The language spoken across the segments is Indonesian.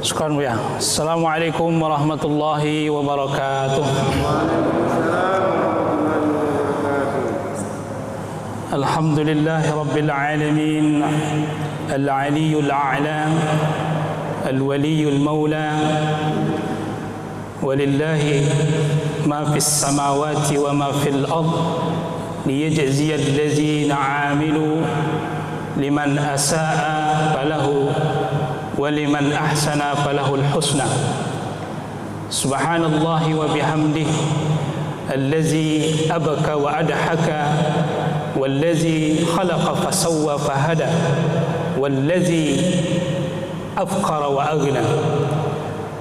Syukran ya. Assalamualaikum warahmatullahi wabarakatuh. Alhamdulillahi rabbil alamin. Al-aliyyul a'la, al-waliyyul mawla. Walillahi ma fis samawati wa ma fil ard liyajziyal ladzina 'amilu liman asaa falahu waliman ahsana falahul husna. Subhanallahi wa bihamdihi allazi abaka wa adhaka wallazi khalaqa fasawwa fahada wallazi afqara wa aghna.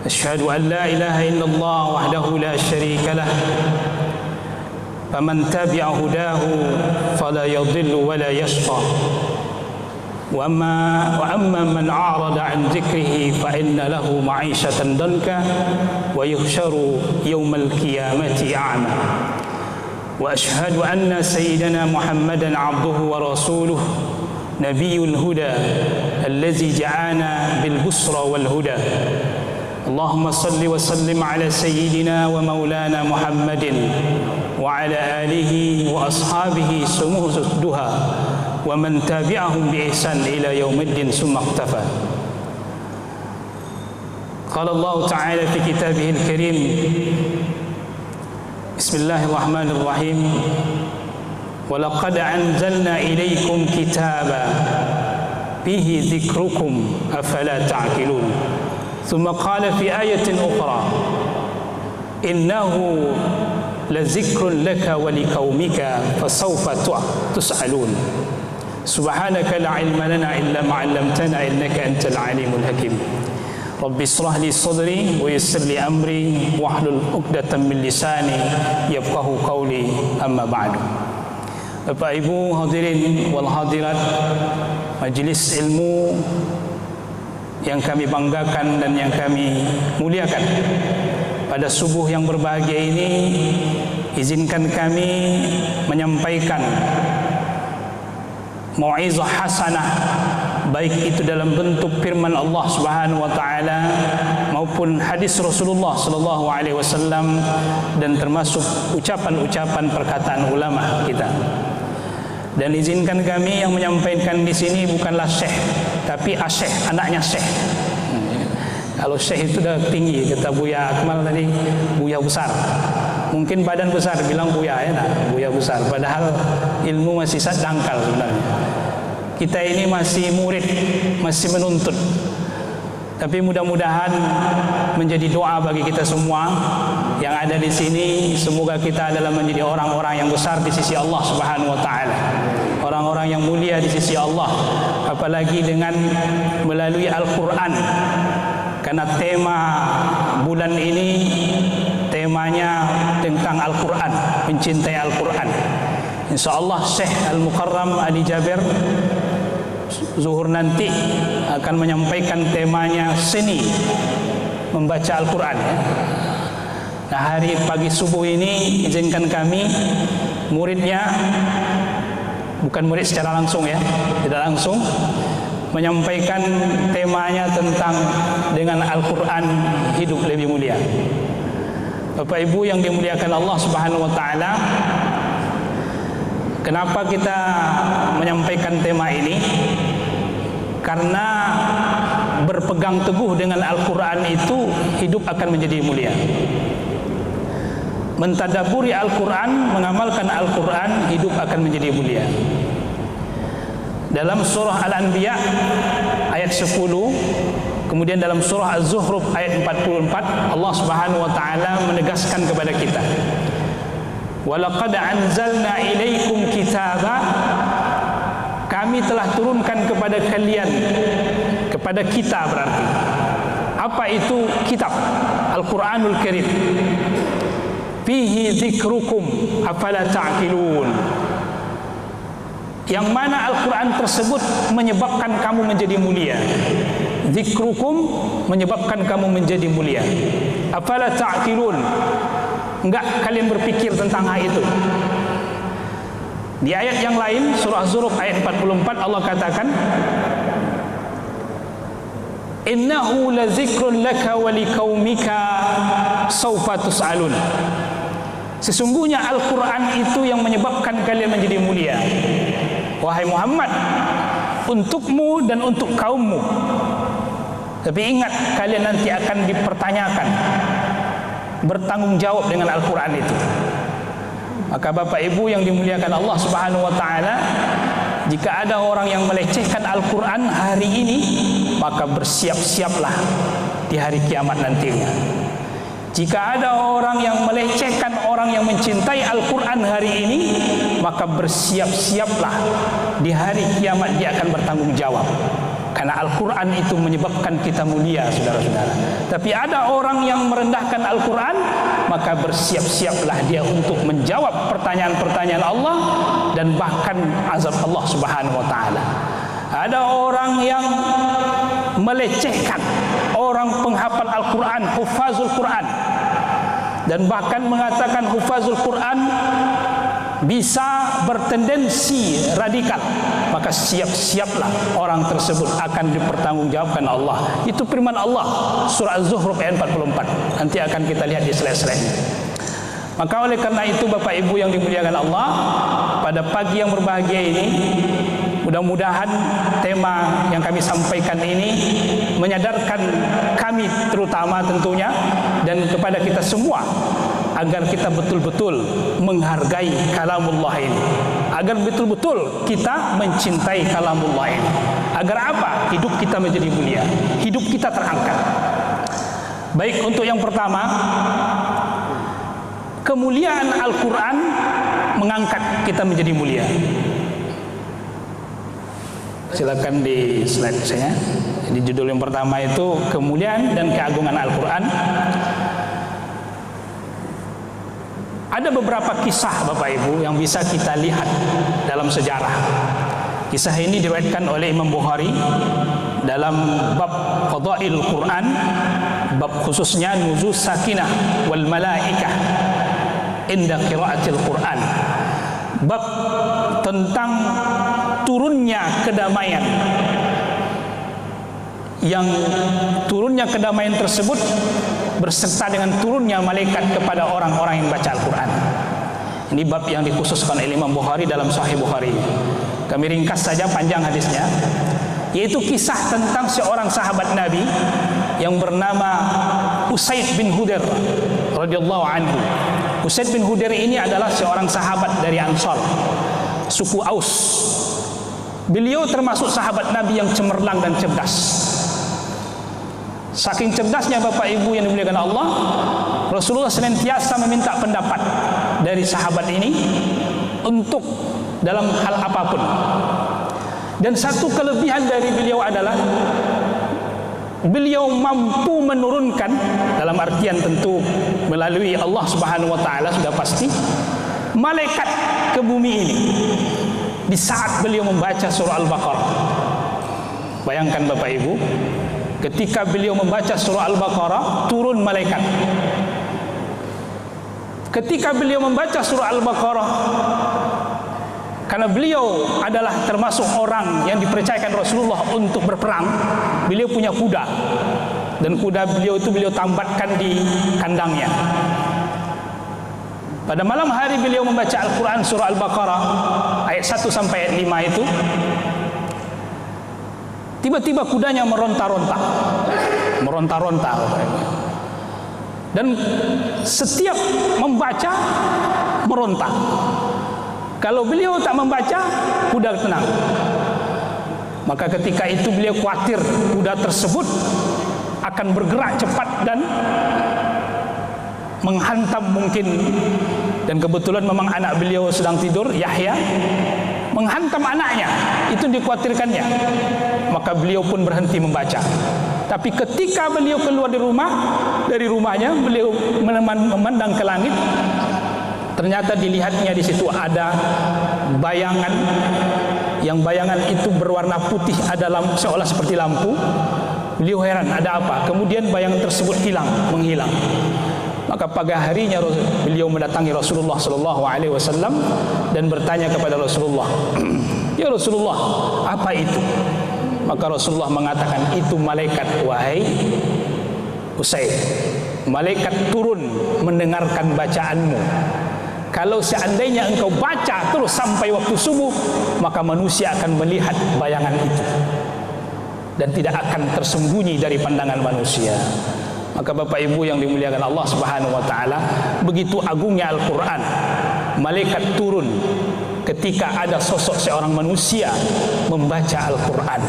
Asyhadu an la ilaha illallah wahdahu la syarika lah faman tabi'a hudahu fala yadhillu wa la yashqa. وأما من أعرض عن ذكره فإن له معيشة ضنكا ويحشر يوم القيامة أعمى. وأشهد أن سيدنا محمدا عبده ورسوله نبي الهدى الذي جاءنا بالبشرى والهدى. اللهم صل وسلم على سيدنا ومولانا محمد وعلى آله وأصحابه سمو الدهى ومن تابعهم بإحسان إلى يوم الدين ثم اقتفى. قال الله تعالى في كتابه الكريم: بسم الله الرحمن الرحيم ولقد أنزلنا إليكم كتابا فيه ذكركم أفلا تعقلون. ثم قال في آية أخرى: إنه لذكر لك ولقومك فسوف تسألون. سبحانك لا علم لنا إلا ما علمتنا إنك أنت العليم الحكيم. رب اشرح لي صدري ويسر لي أمري واحلل عقدة من لساني يفقهوا قولي. أما بعد. Bapak Ibu hadirin wal hadirat majelis ilmu yang kami banggakan dan yang kami muliakan, pada subuh yang berbahagia ini izinkan kami menyampaikan mau'izah hasanah, baik itu dalam bentuk firman Allah Subhanahu wa taala maupun hadis Rasulullah sallallahu alaihi wasallam, dan termasuk ucapan-ucapan perkataan ulama kita. Dan izinkan kami yang menyampaikan di sini bukanlah syekh, tapi asyekh, anaknya syekh. Kalau syekh itu dah tinggi, kata Buya Akmal tadi, Buya besar. Mungkin badan besar bilang Buya, ya nah, Buya besar. Padahal ilmu masih dangkal sebenarnya. Kita ini masih murid, masih menuntut. Tapi mudah-mudahan menjadi doa bagi kita semua yang ada di sini, semoga kita adalah menjadi orang-orang yang besar di sisi Allah Subhanahu wa taala. Orang-orang yang mulia di sisi Allah, apalagi dengan melalui Al-Qur'an. Karena tema bulan ini temanya tentang Al-Quran, mencintai Al-Quran. InsyaAllah Syekh Al-Mukarram Ali Jabir zuhur nanti akan menyampaikan temanya seni membaca Al-Quran. Nah, hari pagi subuh ini izinkan kami muridnya, bukan murid secara langsung ya, tidak langsung, menyampaikan temanya tentang dengan Al-Quran hidup lebih mulia. Bapak Ibu yang dimuliakan Allah Subhanahu wa taala, kenapa kita menyampaikan tema ini? Karena berpegang teguh dengan Al-Quran itu hidup akan menjadi mulia. Mentadaburi Al-Quran, mengamalkan Al-Quran, hidup akan menjadi mulia. Dalam surah Al-Anbiya ayat 10, kemudian dalam surah Az-Zukhruf ayat 44, Allah Subhanahu wa taala menegaskan kepada kita, "Walaqad anzalna ilaikum kitaba", kami telah turunkan kepada kalian, kepada kita berarti. Apa itu kitab? Al-Qur'anul Karim. Fihi dzikrukum afala ta'qilun. Yang mana Al-Quran tersebut menyebabkan kamu menjadi mulia. Dzikrukum menyebabkan kamu menjadi mulia. Afala ta'qilun. Enggak kalian berpikir tentang hal itu? Di ayat yang lain, surah Az-Zukhruf ayat 44, Allah katakan, innahu lazikrun laka wa liqaumika saufa tus'alun. Sesungguhnya Al-Quran itu yang menyebabkan kalian menjadi mulia, wahai Muhammad, untukmu dan untuk kaummu. Tapi ingat, kalian nanti akan dipertanyakan, bertanggung jawab dengan Al-Quran itu. Maka Bapak Ibu yang dimuliakan Allah Subhanahu wa taala, jika ada orang yang melecehkan Al-Quran hari ini, maka bersiap-siaplah di hari kiamat nantinya. Jika ada orang yang melecehkan orang yang mencintai Al-Quran hari ini, maka bersiap-siaplah di hari kiamat dia akan bertanggung jawab. Karena Al-Quran itu menyebabkan kita mulia, saudara-saudara. Tapi ada orang yang merendahkan Al-Quran, maka bersiap-siaplah dia untuk menjawab pertanyaan-pertanyaan Allah dan bahkan azab Allah Subhanahu wa taala. Ada orang yang melecehkan orang penghafal Al-Quran, hufazul Quran, dan bahkan mengatakan hufazul Quran bisa bertendensi radikal, maka siap-siaplah orang tersebut akan dipertanggungjawabkan Allah. Itu firman Allah, surah Az-Zukhruf ayat 44. Nanti akan kita lihat di slide-slide. Maka oleh karena itu Bapak Ibu yang dimuliakan Allah, pada pagi yang berbahagia ini, mudah-mudahan tema yang kami sampaikan ini menyadarkan kami terutama tentunya, dan kepada kita semua, agar kita betul-betul menghargai kalamullah ini, agar betul-betul kita mencintai kalamullah ini. Agar apa? Hidup kita menjadi mulia, hidup kita terangkat. Baik, untuk yang pertama, kemuliaan Al-Quran mengangkat kita menjadi mulia. Silakan di slide saya. Di judul yang pertama itu kemuliaan dan keagungan Al-Quran. Ada beberapa kisah Bapak Ibu yang bisa kita lihat dalam sejarah. Kisah ini diriwayatkan oleh Imam Bukhari dalam bab Fadailul Quran, bab khususnya nuzul sakinah wal malaikah inda qiraatil Quran, bab tentang turunnya kedamaian, yang turunnya kedamaian tersebut berserta dengan turunnya malaikat kepada orang-orang yang baca Al-Quran. Ini bab yang dikhususkan oleh Imam Bukhari dalam Sahih Bukhari. Kami ringkas saja, panjang hadisnya, yaitu kisah tentang seorang sahabat Nabi yang bernama Usaid bin Hudair radhiyallahu anhu. Usaid bin Hudair ini adalah seorang sahabat dari Ansar, suku Aus. Beliau termasuk sahabat Nabi yang cemerlang dan cerdas. Saking cerdasnya Bapak Ibu yang dimuliakan Allah, Rasulullah senantiasa meminta pendapat dari sahabat ini untuk dalam hal apapun. Dan satu kelebihan dari beliau adalah beliau mampu menurunkan, dalam artian tentu melalui Allah Subhanahu wa taala sudah pasti, malaikat ke bumi ini di saat beliau membaca surah Al-Baqarah. Bayangkan Bapak Ibu, ketika beliau membaca surah Al-Baqarah, turun malaikat. Ketika beliau membaca surah Al-Baqarah, karena beliau adalah termasuk orang yang dipercayakan Rasulullah untuk berperang, beliau punya kuda, dan kuda beliau itu beliau tambatkan di kandangnya. Pada malam hari beliau membaca Al-Quran surah Al-Baqarah ayat 1 sampai ayat 5 itu, tiba-tiba kudanya meronta-ronta, dan setiap membaca meronta. Kalau beliau tak membaca, kuda tenang. Maka ketika itu beliau khawatir kuda tersebut akan bergerak cepat dan menghantam mungkin, dan kebetulan memang anak beliau sedang tidur, Yahya, menghantam anaknya, itu dikhawatirkannya. Maka beliau pun berhenti membaca. Tapi ketika beliau keluar dari rumahnya, beliau memandang ke langit, ternyata dilihatnya di situ ada bayangan, yang bayangan itu berwarna putih, ada seolah seperti lampu. Beliau heran, ada apa? Kemudian bayangan tersebut menghilang. Maka pagi harinya beliau mendatangi Rasulullah SAW dan bertanya kepada Rasulullah, ya Rasulullah, apa itu? Maka Rasulullah mengatakan, itu malaikat, wahai Usaid, malaikat turun mendengarkan bacaanmu. Kalau seandainya engkau baca terus sampai waktu subuh, maka manusia akan melihat bayangan itu dan tidak akan tersembunyi dari pandangan manusia. Maka Bapak Ibu yang dimuliakan Allah Subhanahu wa taala, begitu agungnya Al-Qur'an. Malaikat turun ketika ada sosok seorang manusia membaca Al-Qur'an.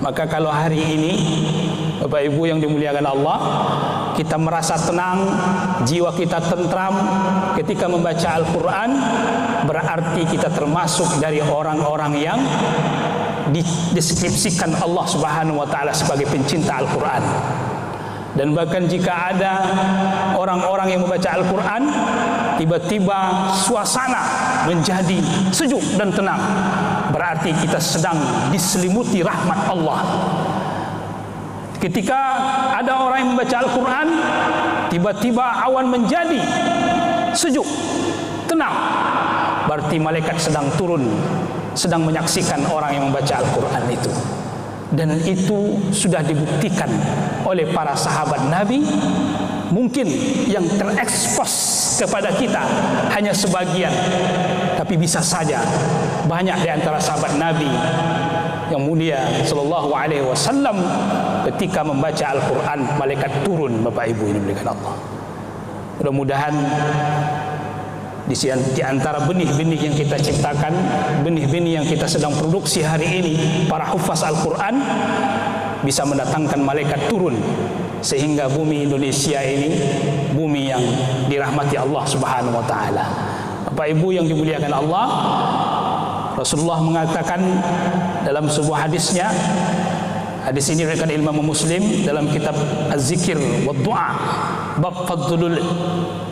Maka kalau hari ini Bapak Ibu yang dimuliakan Allah, kita merasa tenang, jiwa kita tentram ketika membaca Al-Quran, berarti kita termasuk dari orang-orang yang dideskripsikan Allah Subhanahu wa taala sebagai pencinta Al-Quran. Dan bahkan jika ada orang-orang yang membaca Al-Quran, tiba-tiba suasana menjadi sejuk dan tenang, berarti kita sedang diselimuti rahmat Allah. Ketika ada orang yang membaca Al-Quran, tiba-tiba awan menjadi sejuk, tenang, berarti malaikat sedang turun, sedang menyaksikan orang yang membaca Al-Quran itu. Dan itu sudah dibuktikan oleh para sahabat Nabi. Mungkin yang terekspos kepada kita hanya sebagian, tapi bisa saja banyak di antara sahabat Nabi yang mulia sallallahu alaihi wasallam ketika membaca Al-Quran, malaikat turun. Bapak Ibu ini dimuliakan Allah. Mudah-mudahan di antara benih-benih yang kita ciptakan, benih-benih yang kita sedang produksi hari ini, para hufaz Al-Quran bisa mendatangkan malaikat turun, sehingga bumi Indonesia ini bumi yang dirahmati Allah Subhanahu wa taala. Bapak Ibu yang dimuliakan Allah, Rasulullah mengatakan dalam sebuah hadisnya, hadis ini diriwayatkan Imam Muslim dalam kitab Az-Zikir wa Du'a, bab fadlul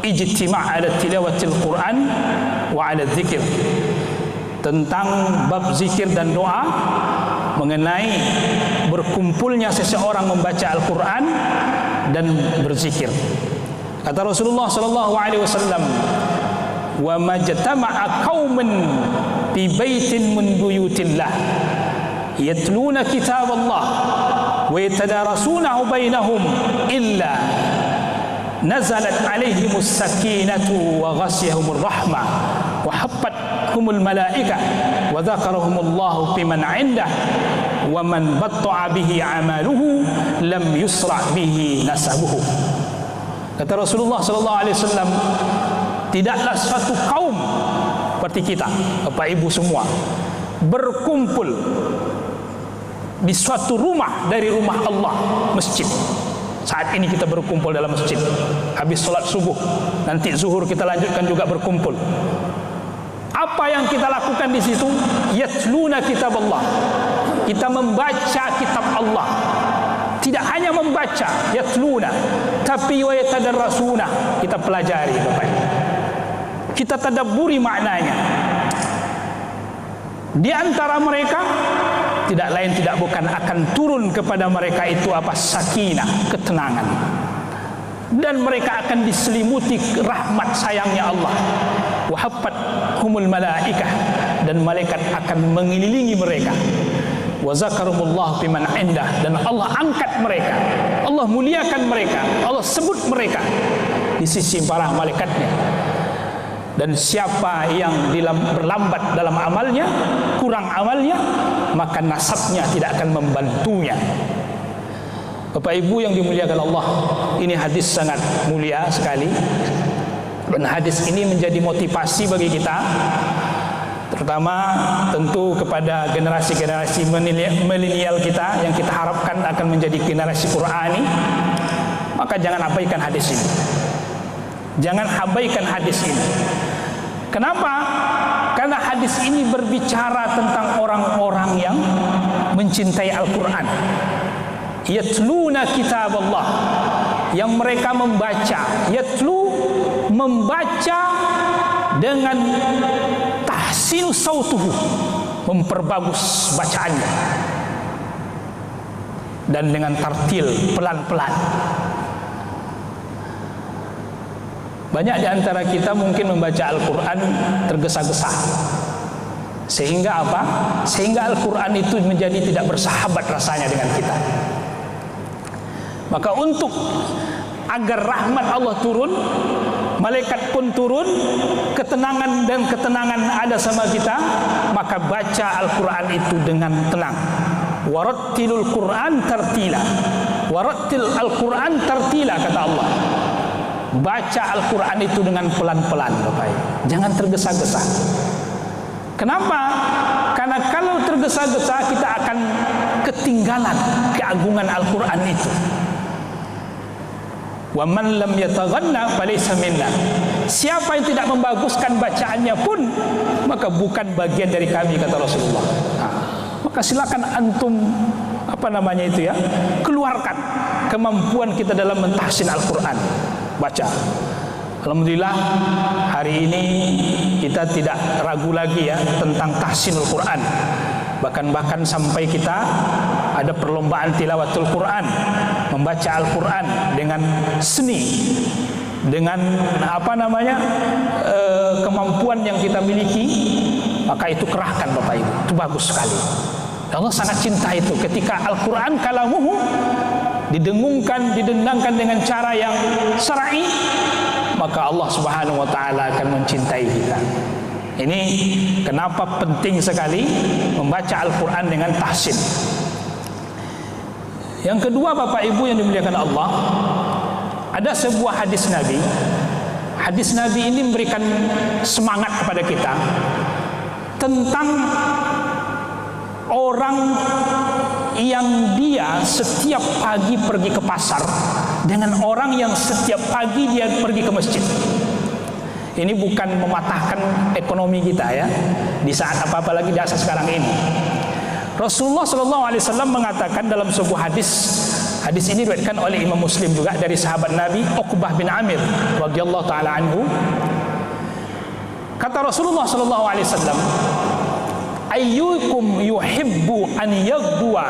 ijtima' ala tilawatil Quran wa ala dzikir, tentang bab zikir dan doa, mengenai berkumpulnya seseorang membaca Al-Quran dan berzikir. Kata Rasulullah sallallahu alaihi wasallam, wa majtama'a qaumun fi baitin min buyutillah yatluna kitab Allah wa yatadarasunahu bainahum illa nazalat alaihimus sakinatu wa ghasiyahumur rahmah wa habbathumul malaikah wa dzakarahumullahu fiman 'indah wa man batta'a bihi 'amaluhu lam yusra' bihi nasabuhu. Kata Rasulullah sallallahu alaihi wasallam, tidaklah suatu kaum seperti kita, Bapak Ibu semua, berkumpul di suatu rumah dari rumah Allah, masjid. Saat ini kita berkumpul dalam masjid, habis sholat subuh, nanti zuhur kita lanjutkan juga berkumpul. Apa yang kita lakukan di situ? Yatluna kitab Allah, kita membaca kitab Allah. Tidak hanya membaca, yatluna, tapi wa yatadarrasuna, kita pelajari Bapak. Kita tadabburi maknanya. Di antara mereka tidak lain tidak bukan akan turun kepada mereka itu apa? Sakinah, ketenangan. Dan mereka akan diselimuti rahmat sayangnya Allah. Wa habbathumul malaikah, dan malaikat akan mengelilingi mereka. Wa zakarumullah biman indah, dan Allah angkat mereka, Allah muliakan mereka, Allah sebut mereka di sisi para malaikatnya. Dan siapa yang berlambat dalam amalnya, kurang amalnya, maka nasabnya tidak akan membantunya. Bapak Ibu yang dimuliakan Allah, ini hadis sangat mulia sekali. Dan hadis ini menjadi motivasi bagi kita, terutama tentu kepada generasi-generasi milenial kita yang kita harapkan akan menjadi generasi Qur'ani. Maka jangan abaikan hadis ini. Jangan abaikan hadis ini. Kenapa? Karena hadis ini berbicara tentang orang-orang yang mencintai Al-Quran. Yatluna kitab Allah, yang mereka membaca. Yatlu, membaca dengan tahsin sautuhu, memperbagus bacaannya, dan dengan tartil, pelan-pelan. Banyak di antara kita mungkin membaca Al-Quran tergesa-gesa, Sehingga apa? Sehingga Al-Quran itu menjadi tidak bersahabat rasanya dengan kita. Maka untuk agar rahmat Allah turun, malaikat pun turun, ketenangan dan ketenangan ada sama kita, maka baca Al-Quran itu dengan tenang. Warattilul Quran tartila. Warattil Al-Quran tartila, kata Allah. Baca Al-Quran itu dengan pelan-pelan, Bapak Ibu. Jangan tergesa-gesa. Kenapa? Karena kalau tergesa-gesa kita akan ketinggalan keagungan Al-Quran itu. Wa man lam yataghanna falaysa minna. Siapa yang tidak membaguskan bacaannya pun, maka bukan bagian dari kami, kata Rasulullah. Maka silakan antum keluarkan kemampuan kita dalam mentahsin Al-Quran. Baca. Alhamdulillah hari ini kita tidak ragu lagi ya tentang tahsinul Quran. Bahkan sampai kita ada perlombaan tilawatul Quran, membaca Al-Quran dengan seni, dengan kemampuan yang kita miliki, maka itu kerahkan Bapak Ibu. Itu bagus sekali. Allah sangat cinta itu ketika Al-Quran kalamuhu didengungkan, didendangkan dengan cara yang syar'i, maka Allah Subhanahu wa taala akan mencintai kita. Ini kenapa penting sekali membaca Al-Quran dengan tahsin. Yang kedua, Bapak Ibu yang dimuliakan Allah, ada sebuah hadis Nabi. Hadis Nabi ini memberikan semangat kepada kita tentang orang yang dia setiap pagi pergi ke pasar dengan orang yang setiap pagi dia pergi ke masjid. Ini bukan mematahkan ekonomi kita ya, di saat apa-apa lagi di saat sekarang ini. Rasulullah SAW mengatakan dalam sebuah hadis ini diriwayatkan oleh Imam Muslim juga dari sahabat Nabi Uqbah bin Amir radhiyallahu taala anhu. Kata Rasulullah SAW, ayyukum yuhibbu an yaghduwa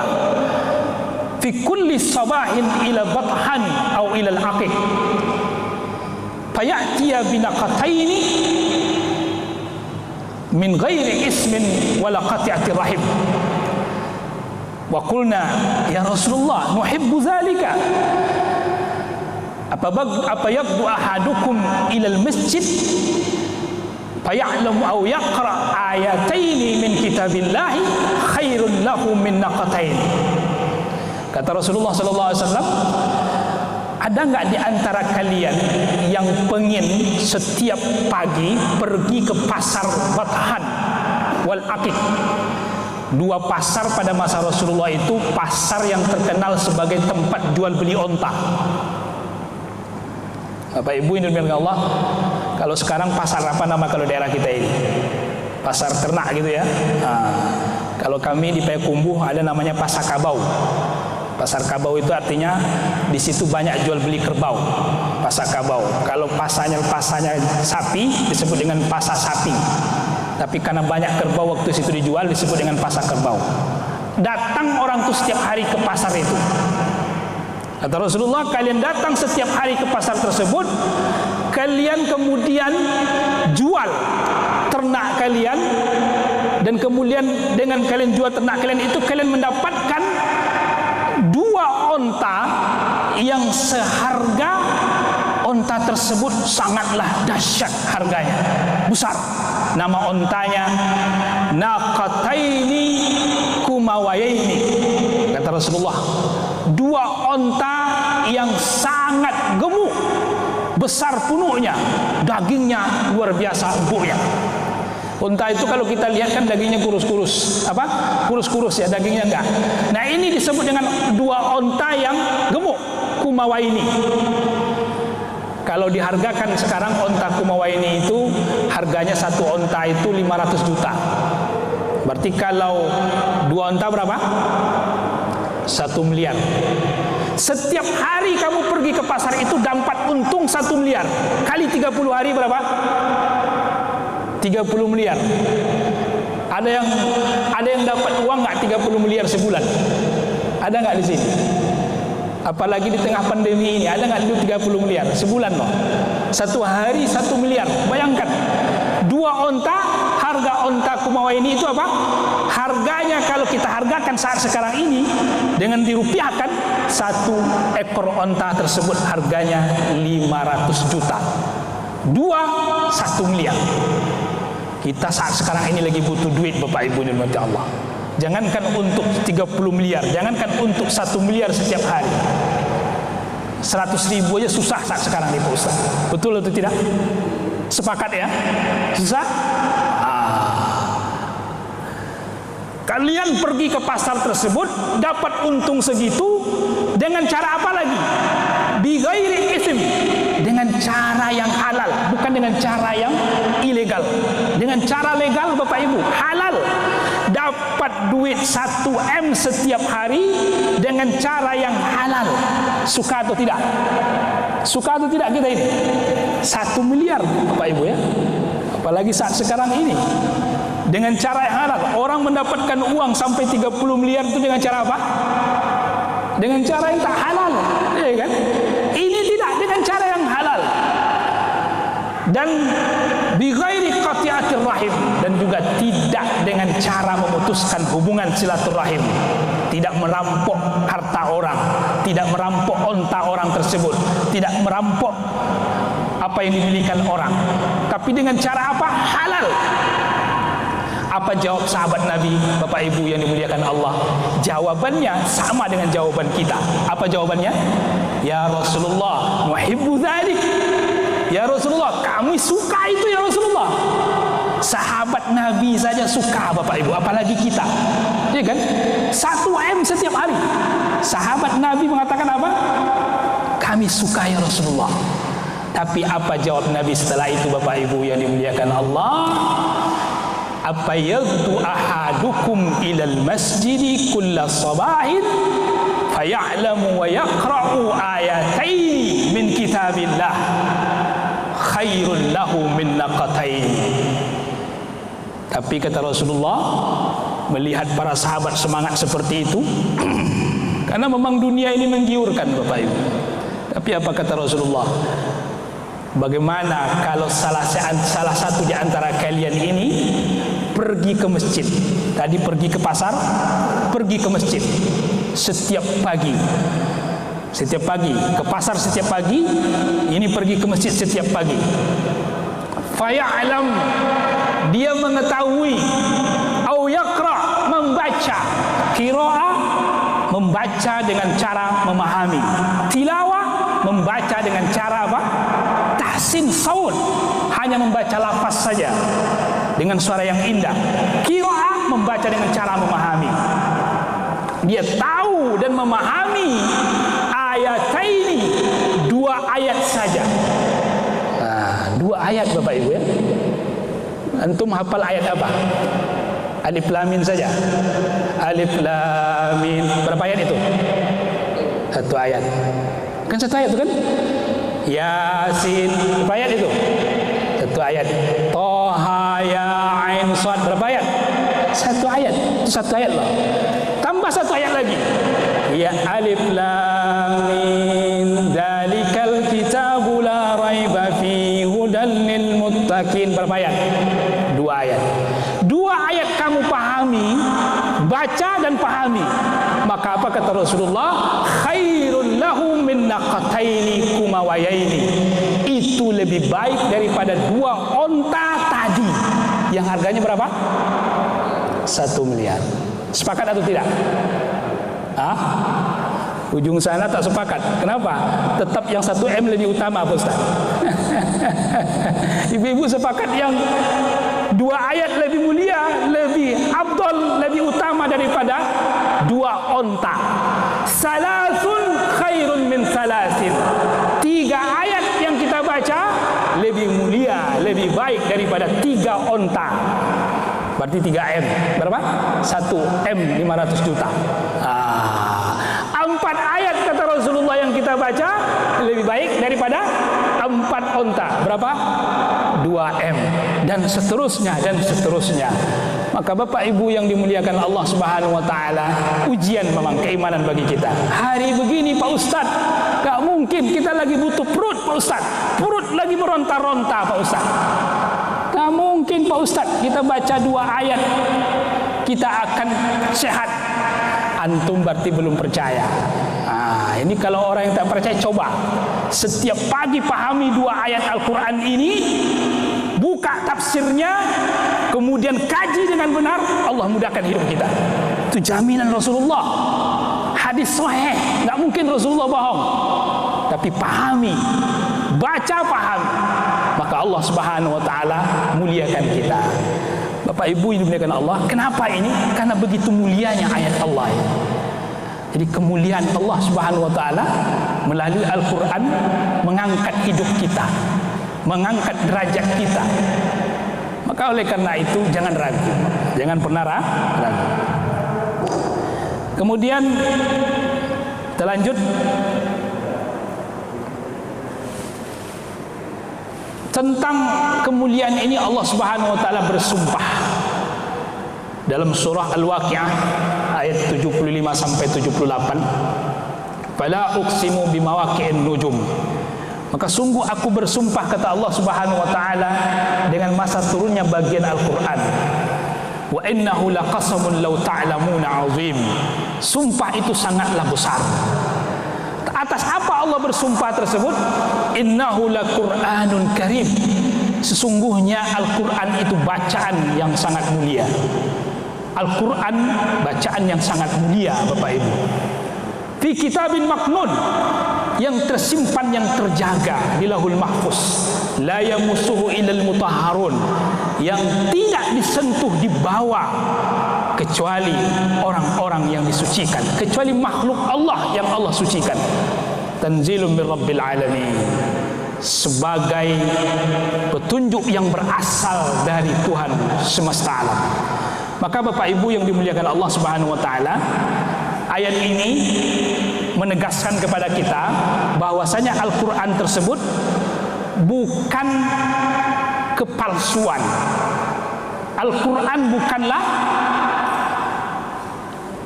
fi kulli sabahin ila bathan aw ila al-aqiq fayatiya binaqataini min ghairi ismin wala qati'ati rahim. Wa qulna ya Rasulullah nuhibbu dzalika. Apa yaqdu ahadukum ila al-masjid faya'lamu aw yaqra ayataini min kitabillahi khairun lahu min naqatain. Kata Rasulullah sallallahu alaihi wasallam, ada enggak di antara kalian yang pengin setiap pagi pergi ke pasar Bathan wal Aqiq? Dua pasar pada masa Rasulullah itu pasar yang terkenal sebagai tempat jual beli onta. Bapak Ibu yang dimuliakan Allah, kalau sekarang pasar apa nama kalau daerah kita ini? Pasar ternak gitu ya. Kalau kami di Payakumbuh ada namanya Pasar Kabau. Pasar Kabau itu artinya di situ banyak jual beli kerbau. Pasar Kabau. Kalau pasarnya sapi disebut dengan pasar sapi. Tapi karena banyak kerbau waktu situ dijual disebut dengan pasar kerbau. Datang orang tuh setiap hari ke pasar itu. Kata Rasulullah, kalian datang setiap hari ke pasar tersebut, kalian kemudian jual ternak kalian, dan kemudian dengan kalian jual ternak kalian itu kalian mendapatkan dua onta yang seharga onta tersebut sangatlah dahsyat harganya, besar. Nama ontanya naqataini kumawayaini. Kata Rasulullah, dua onta yang sangat gemuk, besar punuknya, dagingnya luar biasa empuknya. Unta itu kalau kita lihat kan dagingnya kurus-kurus, kurus-kurus ya, dagingnya enggak. Nah ini disebut dengan dua onta yang gemuk, kumawaini. Kalau dihargakan sekarang onta kumawaini itu harganya satu onta itu 500 juta. Berarti kalau dua onta berapa? 1 miliar. Setiap hari kamu pergi ke pasar itu dapat untung 1 miliar. Kali 30 hari berapa? 30 miliar. Ada yang dapat uang nggak 30 miliar sebulan? Ada nggak di sini? Apalagi di tengah pandemi ini, ada nggak dulu 30 miliar sebulan loh? Satu hari 1 miliar. Bayangkan, dua onta harga onta Kumawa ini itu apa? Harganya kalau kita hargakan saat sekarang ini dengan dirupiahkan, satu ekor onta tersebut harganya 500 juta. 1 miliar. Kita saat sekarang ini lagi butuh duit Bapak Ibu dan Masya Allah. Jangankan untuk 30 miliar, jangankan untuk 1 miliar setiap hari. 100.000 aja susah saat sekarang nih Pak Ustaz. Betul atau tidak? Sepakat ya? Susah? Kalian pergi ke pasar tersebut dapat untung segitu dengan cara apa lagi? Bighairi ism, dengan cara yang halal, bukan dengan cara yang ilegal. Dengan cara legal Bapak Ibu, halal. Dapat duit 1 M setiap hari dengan cara yang halal. Suka atau tidak? Suka atau tidak kita ini? 1 miliar Bapak Ibu ya. Apalagi saat sekarang ini. Dengan cara yang halal. Orang mendapatkan uang sampai 30 miliar itu dengan cara apa? Dengan cara yang tak halal, ya kan? Ini tidak, dengan cara yang halal. Dan bighairi qati'atir rahim, dan juga tidak dengan cara memutuskan hubungan silaturahim. Tidak merampok harta orang, tidak merampok onta orang tersebut, tidak merampok apa yang dimiliki orang. Tapi dengan cara apa? Halal. Apa jawab sahabat Nabi, Bapak Ibu yang dimuliakan Allah? Jawabannya sama dengan jawaban kita. Apa jawabannya? Ya Rasulullah, nuhibbu dzalik. Ya Rasulullah, kami suka itu ya Rasulullah. Sahabat Nabi saja suka Bapak Ibu, apalagi kita. Ya kan? 1 M setiap hari. Sahabat Nabi mengatakan apa? Kami suka ya Rasulullah. Tapi apa jawab Nabi setelah itu Bapak Ibu yang dimuliakan Allah? Apa yagdu ahadukum ilal masjidi kulla sabahin faya'lamu wa yaqra'u ayataini min kitabillah khairun lahu min naqatain. Tapi kata Rasulullah, melihat para sahabat semangat seperti itu, karena memang dunia ini menggiurkan Bapak Ibu. Tapi apa kata Rasulullah? Bagaimana kalau salah satu di antara kalian ini pergi ke masjid? Tadi pergi ke pasar, pergi ke masjid setiap pagi. Setiap pagi ke pasar, setiap pagi ini pergi ke masjid setiap pagi. Faya'lam, dia mengetahui, au yaqra, membaca. Qiraah, membaca dengan cara memahami. Tilawah, membaca dengan cara apa? Tahsin saut, hanya membaca lafaz saja dengan suara yang indah. Qiraah, membaca dengan cara memahami. Dia tahu dan memahami ayataini, 2 ayat saja. Nah, 2 ayat Bapak Ibu ya. Antum hafal ayat apa? Alif Lam Mim saja. Alif Lam Mim. Berapa ayat itu? 1 ayat. Kan 1 ayat itu kan? Yasin. Berapa ayat itu? 1 ayat. Toha ya Ain Shad. Berapa ayat? 1 ayat. Itu 1 ayat loh. Tambah 1 ayat lagi. Ya Alif Lam Mim. Dzalikal kitabu la raiba fi hudal lil muttaqin. Berapa ayat? 2 ayat. 2 ayat kamu pahami, baca dan pahami. Maka apa kata Rasulullah? Khairul lahu min naqataini kumawayaini. Itu lebih baik daripada 2 onta tadi. Yang harganya berapa? 1 miliar. Sepakat atau tidak? Hah? Ujung sana tak sepakat. Kenapa? Tetap yang 1 M lebih utama Pak Ustaz. Ibu-ibu sepakat yang 2 ayat lebih mulia, lebih afdal, lebih utama daripada 2 onta. Salasun khairun min salasin. 3 ayat yang kita baca lebih mulia, lebih baik daripada 3 onta. Berarti 3 M. Berapa? 1 M 500 juta. 4 ayat kata Rasulullah yang kita baca lebih baik daripada 4 onta. Berapa? 2 M. Dan seterusnya dan seterusnya. Maka Bapak Ibu yang dimuliakan Allah Subhanahu wa taala, ujian memang keimanan bagi kita. Hari begini Pak Ustaz, gak mungkin, kita lagi butuh perut Pak Ustaz. Perut lagi meronta-ronta Pak Ustaz. Nah mungkin Pak Ustadz kita baca 2 ayat kita akan sehat. Antum berarti belum percaya. Nah, ini kalau orang yang tak percaya, coba setiap pagi pahami 2 ayat Al-Quran ini, buka tafsirnya, kemudian kaji dengan benar, Allah mudahkan hidup kita. Itu jaminan Rasulullah. Hadis sahih, nggak mungkin Rasulullah bohong. Tapi pahami, baca, pahami, maka Allah Subhanahu wa taala muliakan kita. Bapak Ibu yang dimuliakan Allah, kenapa ini? Karena begitu mulianya ayat Allah ini. Jadi kemuliaan Allah Subhanahu wa taala melalui Al-Qur'an mengangkat hidup kita, mengangkat derajat kita. Maka oleh karena itu jangan ragu, jangan pernah ragu. Kemudian kita lanjut tentang kemuliaan ini. Allah Subhanahu wa taala bersumpah dalam surah Al-Waqiah ayat 75 sampai 78. Fala uqsimu bimawaqi'in nujum. Maka sungguh aku bersumpah, kata Allah Subhanahu wa taala, dengan masa turunnya bagian Al-Qur'an. Wa innahu laqasamun law ta'lamuna 'azim. Sumpah itu sangatlah besar. Atas apa Allah bersumpah tersebut? Innahu laqur'anun karim. Sesungguhnya Al-Qur'an itu bacaan yang sangat mulia. Al-Qur'an bacaan yang sangat mulia, Bapak Ibu. Fi kitabin maknun, yang tersimpan, yang terjaga di Lauhul Mahfuz. La yamussuhu illal mutahharun, yang tidak disentuh, dibawa kecuali orang-orang yang disucikan, kecuali makhluk Allah yang Allah sucikan. Tanzilun min rabbil alamin, sebagai petunjuk yang berasal dari Tuhan semesta alam. Maka Bapak Ibu yang dimuliakan Allah Subhanahu wa taala, ayat ini menegaskan kepada kita bahwasanya Al-Qur'an tersebut bukan kepalsuan. Al-Qur'an bukanlah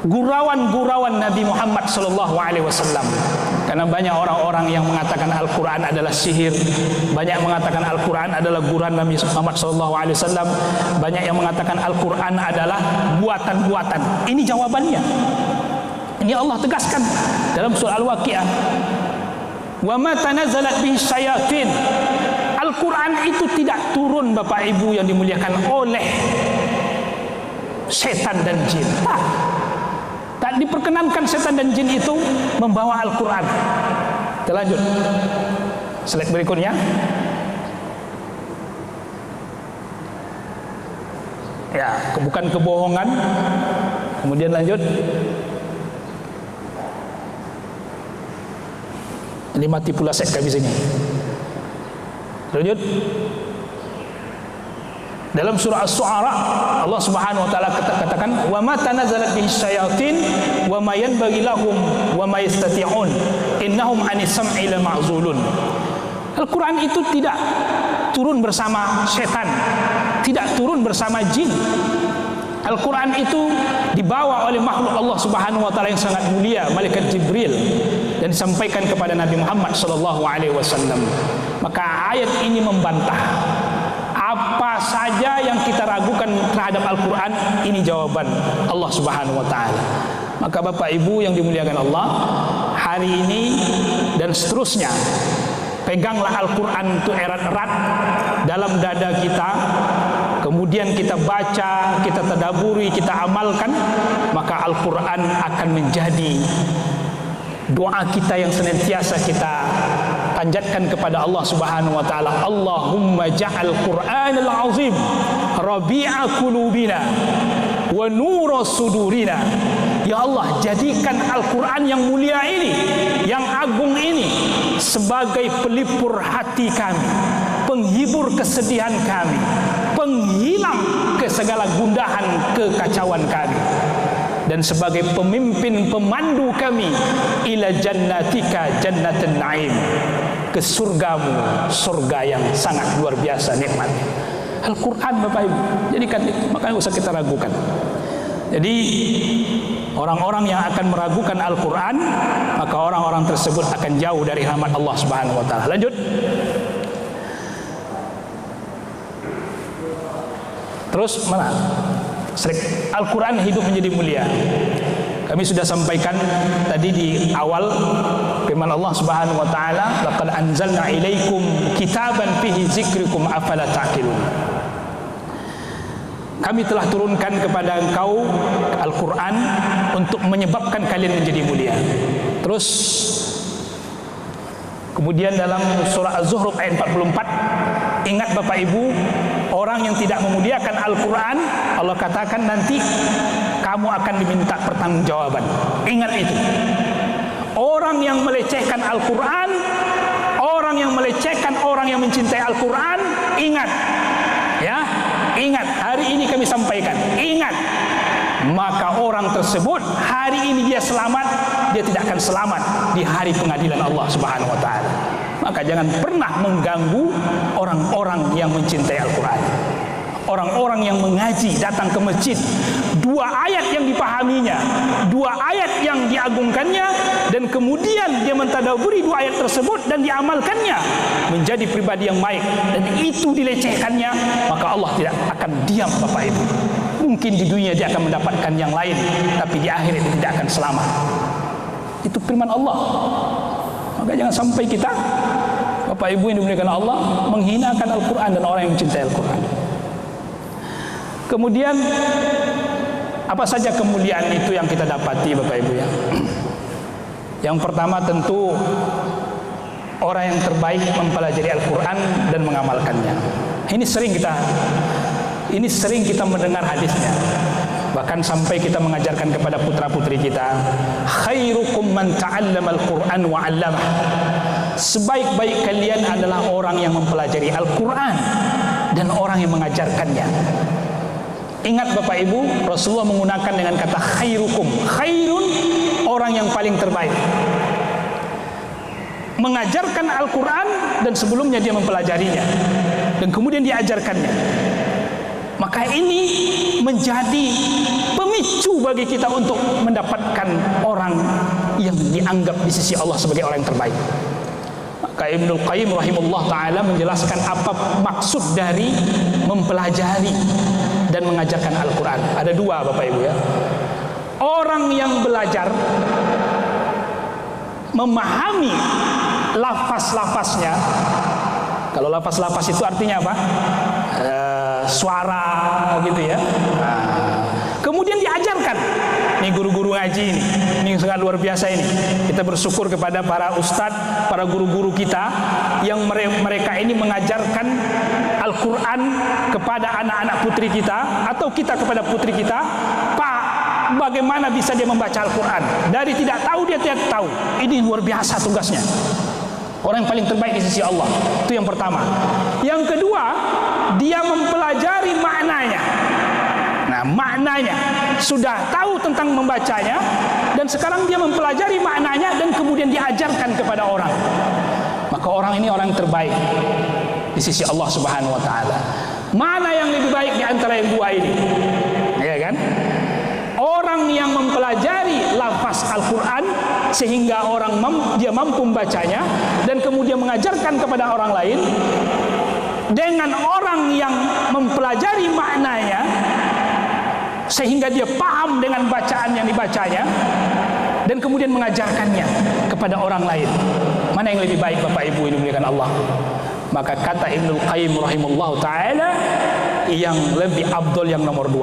gurauan-gurauan Nabi Muhammad SAW. Karena banyak orang-orang yang mengatakan Al-Quran adalah sihir, banyak yang mengatakan Al-Quran adalah gurauan Nabi Muhammad SAW, banyak yang mengatakan Al-Quran adalah buatan-buatan. Ini jawabannya. Ini Allah tegaskan dalam surah Al-Waqiah. Wa ma tanazzalat bihi syayatin. Al-Quran itu tidak turun, Bapak Ibu yang dimuliakan, oleh setan dan jin. Tak diperkenankan setan dan jin itu membawa Al-Quran. Kita lanjut slide berikutnya. Ya, bukan kebohongan. Kemudian lanjut. Ini mati pula set habis ini. Lanjut. Dalam surah As-Su'ara Allah Subhanahu wa taala katakan, wa ma tanazzalat bihi syayatin wa ma yanbaghi lahum wa ma yastati'un innahum 'anis sam'i lama'zulun. Al-Qur'an itu tidak turun bersama setan, tidak turun bersama jin. Al-Qur'an itu dibawa oleh makhluk Allah Subhanahu wa taala yang sangat mulia, malaikat Jibril, dan disampaikan kepada Nabi Muhammad sallallahu alaihi wasallam. Maka ayat ini membantah apa saja yang kita ragukan terhadap Al-Quran. Ini jawaban Allah Subhanahu wa ta'ala. Maka Bapak Ibu yang dimuliakan Allah, hari ini dan seterusnya, peganglah Al-Quran itu erat-erat dalam dada kita. Kemudian kita baca, kita tadaburi, kita amalkan, maka Al-Quran akan menjadi doa kita yang senantiasa kita panjatkan kepada Allah Subhanahu wa taala. Allahumma ja'al Qur'anal 'azim rabi'a qulubina wa nura sudurina. Ya Allah, jadikan Al-Qur'an yang mulia ini, yang agung ini, sebagai pelipur hati kami, penghibur kesedihan kami, penghilang ke segala gundahan kekacauan kami, dan sebagai pemimpin pemandu kami ila jannatika jannatin na'im, ke surgamu, surga yang sangat luar biasa nikmat. Al-Quran Bapak Ibu, jadikan itu, makanya usah kita ragukan. Jadi orang-orang yang akan meragukan Al-Quran, maka orang-orang tersebut akan jauh dari rahmat Allah Subhanahu wa taala. Lanjut. Terus mana? Al-Quran hidup menjadi mulia. Kami sudah sampaikan tadi di awal firman Allah Subhanahu wa taala, laqad anzalna ilaikum kitaban fihi dzikrukum afala ta'qilun. Kami telah turunkan kepada engkau Al-Quran untuk menyebabkan kalian menjadi mulia. Terus kemudian dalam surah Az-Zukhruf ayat 44, ingat Bapak Ibu, orang yang tidak memuliakan Al-Quran, Allah katakan nanti kamu akan diminta pertanggungjawaban. Ingat itu. Orang yang melecehkan Al-Quran, orang yang melecehkan orang yang mencintai Al-Quran, ingat, ya, ingat. Hari ini kami sampaikan, ingat. Maka orang tersebut hari ini dia selamat, dia tidak akan selamat di hari pengadilan Allah Subhanahu wa taala. Maka jangan pernah mengganggu orang-orang yang mencintai Al-Quran. Orang-orang yang mengaji, datang ke masjid, 2 ayat yang dipahaminya, 2 ayat yang diagungkannya, dan kemudian dia mentadaburi 2 ayat tersebut dan diamalkannya, menjadi pribadi yang baik, dan itu dilecehkannya, maka Allah tidak akan diam Bapak Ibu. Mungkin di dunia dia akan mendapatkan yang lain, tapi di akhirat dia tidak akan selamat. Itu firman Allah. Maka jangan sampai kita, Bapak Ibu yang dimuliakan Allah, menghinakan Al-Quran dan orang yang mencintai Al-Quran. Kemudian apa saja kemuliaan itu yang kita dapati Bapak Ibu ya? Yang pertama tentu orang yang terbaik mempelajari Al-Quran dan mengamalkannya. Ini sering kita mendengar hadisnya. Bahkan sampai kita mengajarkan kepada putra-putri kita, khairukum man ta'allama al-Qur'an wa 'allamah. Sebaik-baik kalian adalah orang yang mempelajari Al-Qur'an dan orang yang mengajarkannya. Ingat Bapak Ibu, Rasulullah menggunakan dengan kata khairukum. Khairun, orang yang paling terbaik. Mengajarkan Al-Quran dan sebelumnya dia mempelajarinya dan kemudian diajarkannya. Maka ini menjadi pemicu bagi kita untuk mendapatkan orang yang dianggap di sisi Allah sebagai orang yang terbaik. Maka Ibnul Qayyim rahimahullah ta'ala menjelaskan apa maksud dari mempelajari dan mengajarkan Al-Quran. Ada 2 Bapak Ibu ya. Orang yang belajar memahami lafaz-lafaznya. Kalau lafaz-lafaz itu artinya apa? Suara gitu ya. Kemudian diajarkan. Ini guru-guru ngaji ini sangat luar biasa ini. Kita bersyukur kepada para ustadz, para guru-guru kita yang mereka ini mengajarkan Al-Quran kepada anak-anak putri kita atau kita kepada putri kita. Pak, bagaimana bisa dia membaca Al-Quran? Dari tidak tahu dia tidak tahu. Ini luar biasa tugasnya. Orang yang paling terbaik di sisi Allah. Itu yang pertama. Yang kedua, dia mempelajari maknanya. Nah, maknanya sudah tahu tentang membacanya dan sekarang dia mempelajari maknanya dan kemudian diajarkan kepada orang. Maka orang ini orang yang terbaik di sisi Allah Subhanahu wa taala. Mana yang lebih baik di antara yang 2 ini? Ya kan? Orang yang mempelajari lafaz Al-Quran sehingga dia mampu membacanya dan kemudian mengajarkan kepada orang lain, dengan orang yang mempelajari maknanya sehingga dia paham dengan bacaan yang dibacanya dan kemudian mengajarkannya kepada orang lain. Mana yang lebih baik Bapak Ibu yang dimuliakan Allah? Maka kata Ibnul Qayyim rahimahullah ta'ala, yang lebih afdol yang nomor 2.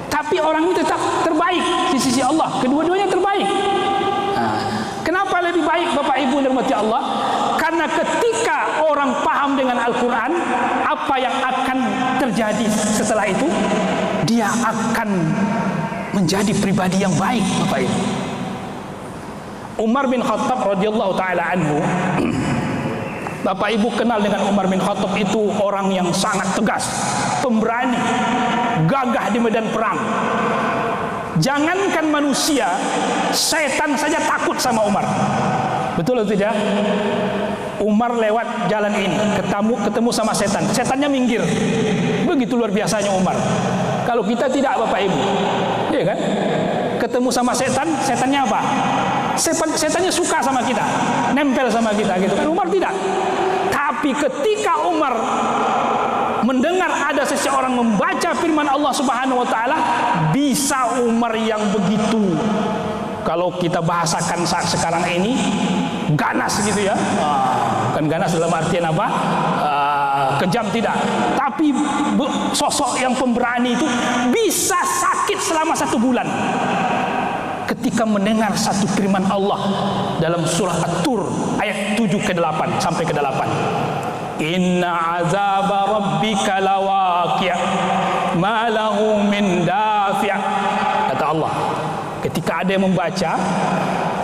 Tapi orang itu tetap terbaik di sisi Allah. Kedua-duanya terbaik. Kenapa lebih baik Bapak Ibu yang dirahmati Allah? Karena ketika orang paham dengan Al-Quran, apa yang akan terjadi setelah itu? Dia akan menjadi pribadi yang baik Bapak Ibu. Umar bin Khattab radhiyallahu taala anhu, Bapak Ibu kenal dengan Umar bin Khattab itu orang yang sangat tegas, pemberani, gagah di medan perang. Jangankan manusia, setan saja takut sama Umar. Betul atau tidak? Umar lewat jalan ini, ketemu sama setan, setannya minggir. Begitu luar biasanya Umar. Kalau kita tidak Bapak Ibu, iya kan? Ketemu sama setan, setannya apa? Setannya suka sama kita, nempel sama kita gitu kan. Umar tidak. Tapi ketika Umar mendengar ada seseorang membaca firman Allah Subhanahu wa taala, bisa Umar yang begitu, kalau kita bahasakan saat sekarang ini, ganas gitu ya. Bukan ganas dalam artian apa? Kejam, tidak. Tapi sosok yang pemberani itu bisa sakit selama 1 bulan ketika mendengar satu firman Allah dalam surah At-Tur ayat 7 ke 8 sampai ke 8. Inna azaba rabbika lawaqi' ma lahu min dafi'. Kata Allah, ketika ada yang membaca,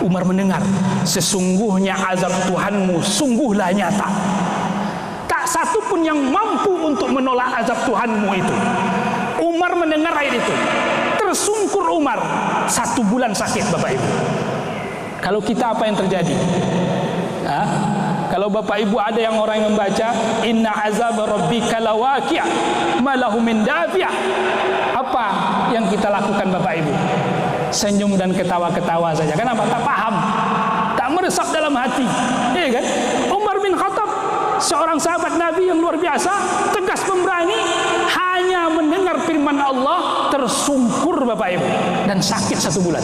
Umar mendengar, sesungguhnya azab Tuhanmu sungguhlah nyata. Tak satu pun yang mampu untuk menolak azab Tuhanmu itu. Umar mendengar ayat itu, tersungkur Umar, 1 bulan sakit Bapak Ibu. Kalau kita apa yang terjadi? Kalau Bapak Ibu ada yang orang yang membaca inna azab rabbika lawaqi' ma lahu min dafi', apa yang kita lakukan Bapak Ibu? Senyum dan ketawa-ketawa saja. Kenapa? Tak paham, tak meresap dalam hati. Iya kan? Umar bin Khattab, seorang sahabat Nabi yang luar biasa, tegas, pemberani, hanya mendengar firman Allah tersungkur Bapak Ibu dan sakit 1 bulan.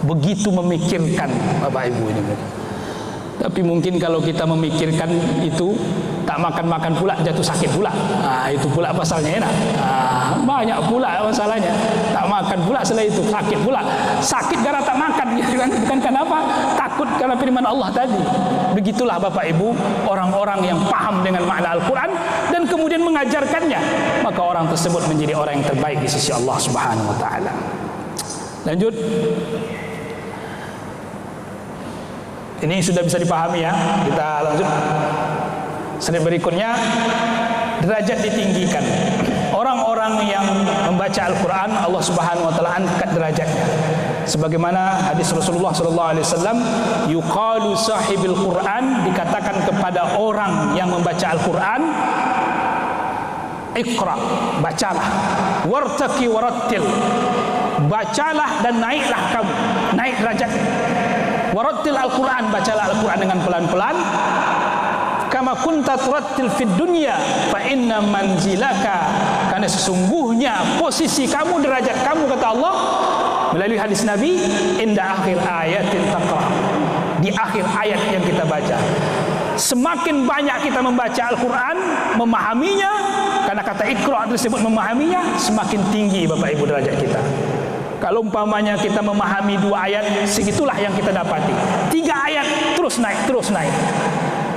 Begitu memikirkan Bapak Ibu ini. Tapi mungkin kalau kita memikirkan itu, tak makan-makan pula jatuh sakit pula. Itu pula pasalnya enak. Banyak pula masalahnya. Tak makan pula setelah itu sakit pula. Sakit gara tak makan, gitu kan? Bukan kenapa? Takut karena firman Allah tadi. Begitulah Bapak Ibu, orang-orang yang paham dengan makna Al-Quran dan kemudian mengajarkannya, maka orang tersebut menjadi orang yang terbaik di sisi Allah Subhanahu wa taala. Lanjut. Ini sudah bisa dipahami ya. Kita lanjut. Slide berikutnya, derajat ditinggikan. Orang-orang yang membaca Al-Quran, Allah Subhanahu wa taala angkat derajatnya. Sebagaimana hadis Rasulullah sallallahu alaihi wasallam, yuqalu sahibil Quran, dikatakan kepada orang yang membaca Al-Quran, Iqra, bacalah, wartaqi warattil, bacalah dan naiklah kamu, naik derajat. Warattil Al-Quran, bacalah Al-Quran dengan pelan-pelan. Kama kunta turattil fid dunya fa inna manzilaka, karena sesungguhnya posisi kamu, derajat kamu, kata Allah melalui hadis Nabi, inda akhir ayatin taqra, di akhir ayat yang kita baca. Semakin banyak kita membaca Al-Quran, memahaminya, karena kata Iqra tersebut memahaminya, semakin tinggi Bapak Ibu derajat kita. Kalau umpamanya kita memahami 2 ayat, segitulah yang kita dapati. 3 ayat terus naik, terus naik.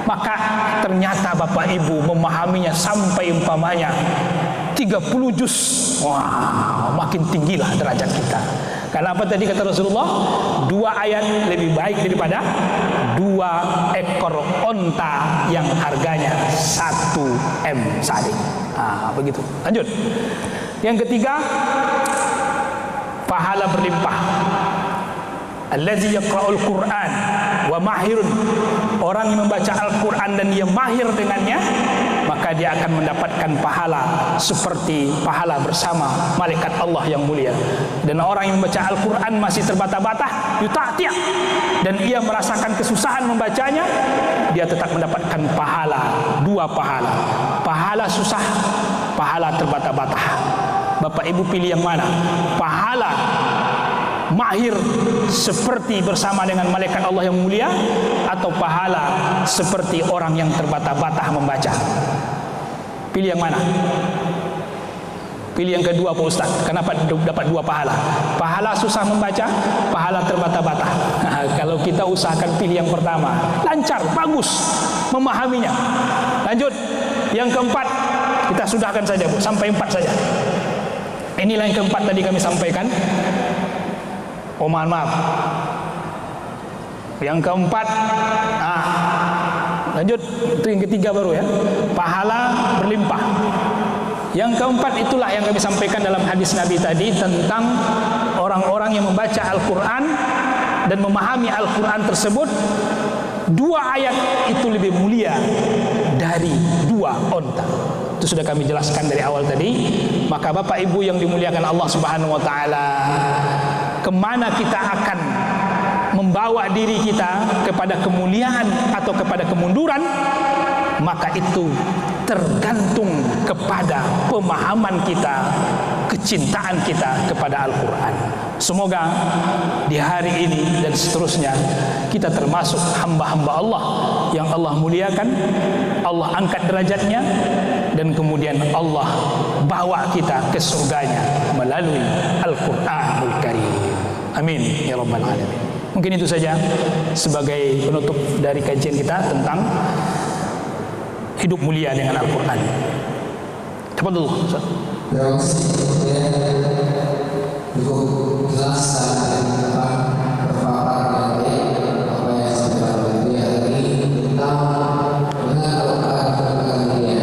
Maka ternyata Bapak Ibu memahaminya sampai umpamanya 30 juz. Wah, makin tinggilah derajat kita. Karena apa tadi kata Rasulullah? 2 ayat lebih baik daripada 2 ekor onta yang harganya 1 M saja. Begitu. Lanjut. Yang ketiga, pahala berlimpah. Allazi yaqra'ul Qur'an wa mahirun, orang yang membaca Al-Quran dan dia mahir dengannya, maka dia akan mendapatkan pahala seperti pahala bersama malaikat Allah yang mulia. Dan orang yang membaca Al-Quran masih terbata-bata, yuta'ti', dan ia merasakan kesusahan membacanya, dia tetap mendapatkan pahala, 2 pahala. Pahala susah, pahala terbata-bata. Bapak Ibu pilih yang mana? Pahala mahir seperti bersama dengan malaikat Allah yang mulia, atau pahala seperti orang yang terbata-bata membaca? Pilih yang mana? Pilih yang kedua Pak Ustaz. Kenapa dapat 2 pahala? Pahala susah membaca, pahala terbata-bata. Kalau kita usahakan pilih yang pertama, lancar, bagus memahaminya. Lanjut. Yang keempat, kita sudahkan saja Bu, sampai 4 saja. Inilah yang keempat tadi kami sampaikan. Mohon maaf. Yang keempat, lanjut, itu yang ketiga baru ya. Pahala berlimpah. Yang keempat itulah yang kami sampaikan dalam hadis Nabi tadi tentang orang-orang yang membaca Al-Quran dan memahami Al-Quran tersebut. 2 ayat itu lebih mulia dari 2 onta. Itu sudah kami jelaskan dari awal tadi. Maka Bapak Ibu yang dimuliakan Allah Subhanahu wa taala, kemana kita akan membawa diri kita, kepada kemuliaan atau kepada kemunduran? maka itu tergantung kepada pemahaman kita, kecintaan kita kepada Al-Quran. Semoga di hari ini dan seterusnya kita termasuk hamba-hamba Allah yang Allah muliakan, Allah angkat derajatnya, dan kemudian Allah bawa kita ke surganya melalui Al-Quranul Karim. Amin ya rabbal alamin. Mungkin itu saja sebagai penutup dari kajian kita tentang hidup mulia dengan Al-Quran. Tafadhol Ustaz. Terima kasih. Cukup jelas dan berpaparan yang baik apa yang sudah hari ini tentang dengan Al-Quran ini.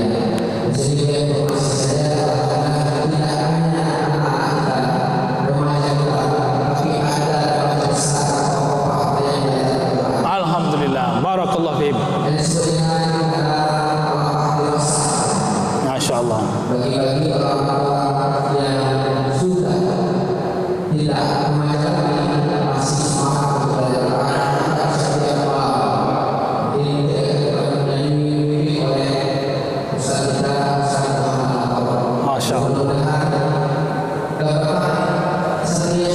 Jadi informasi saya karena tidak hanya anak-anak kita, remaja kita, tapi ada remaja besar atau bapak yang belajar Al-Quran. Alhamdulillah, barakallahu fiik. Dan sebenarnya Masya Allah. bagi-bagi orang-orang yang sudah tidak memajari masih semangat belajar Al-Quran setiap malam. Ini dinyanyi oleh Ustaz kita Ustaz Muhammad Al-Awwal. Masya Allah. Mudah-mudahan dapat setia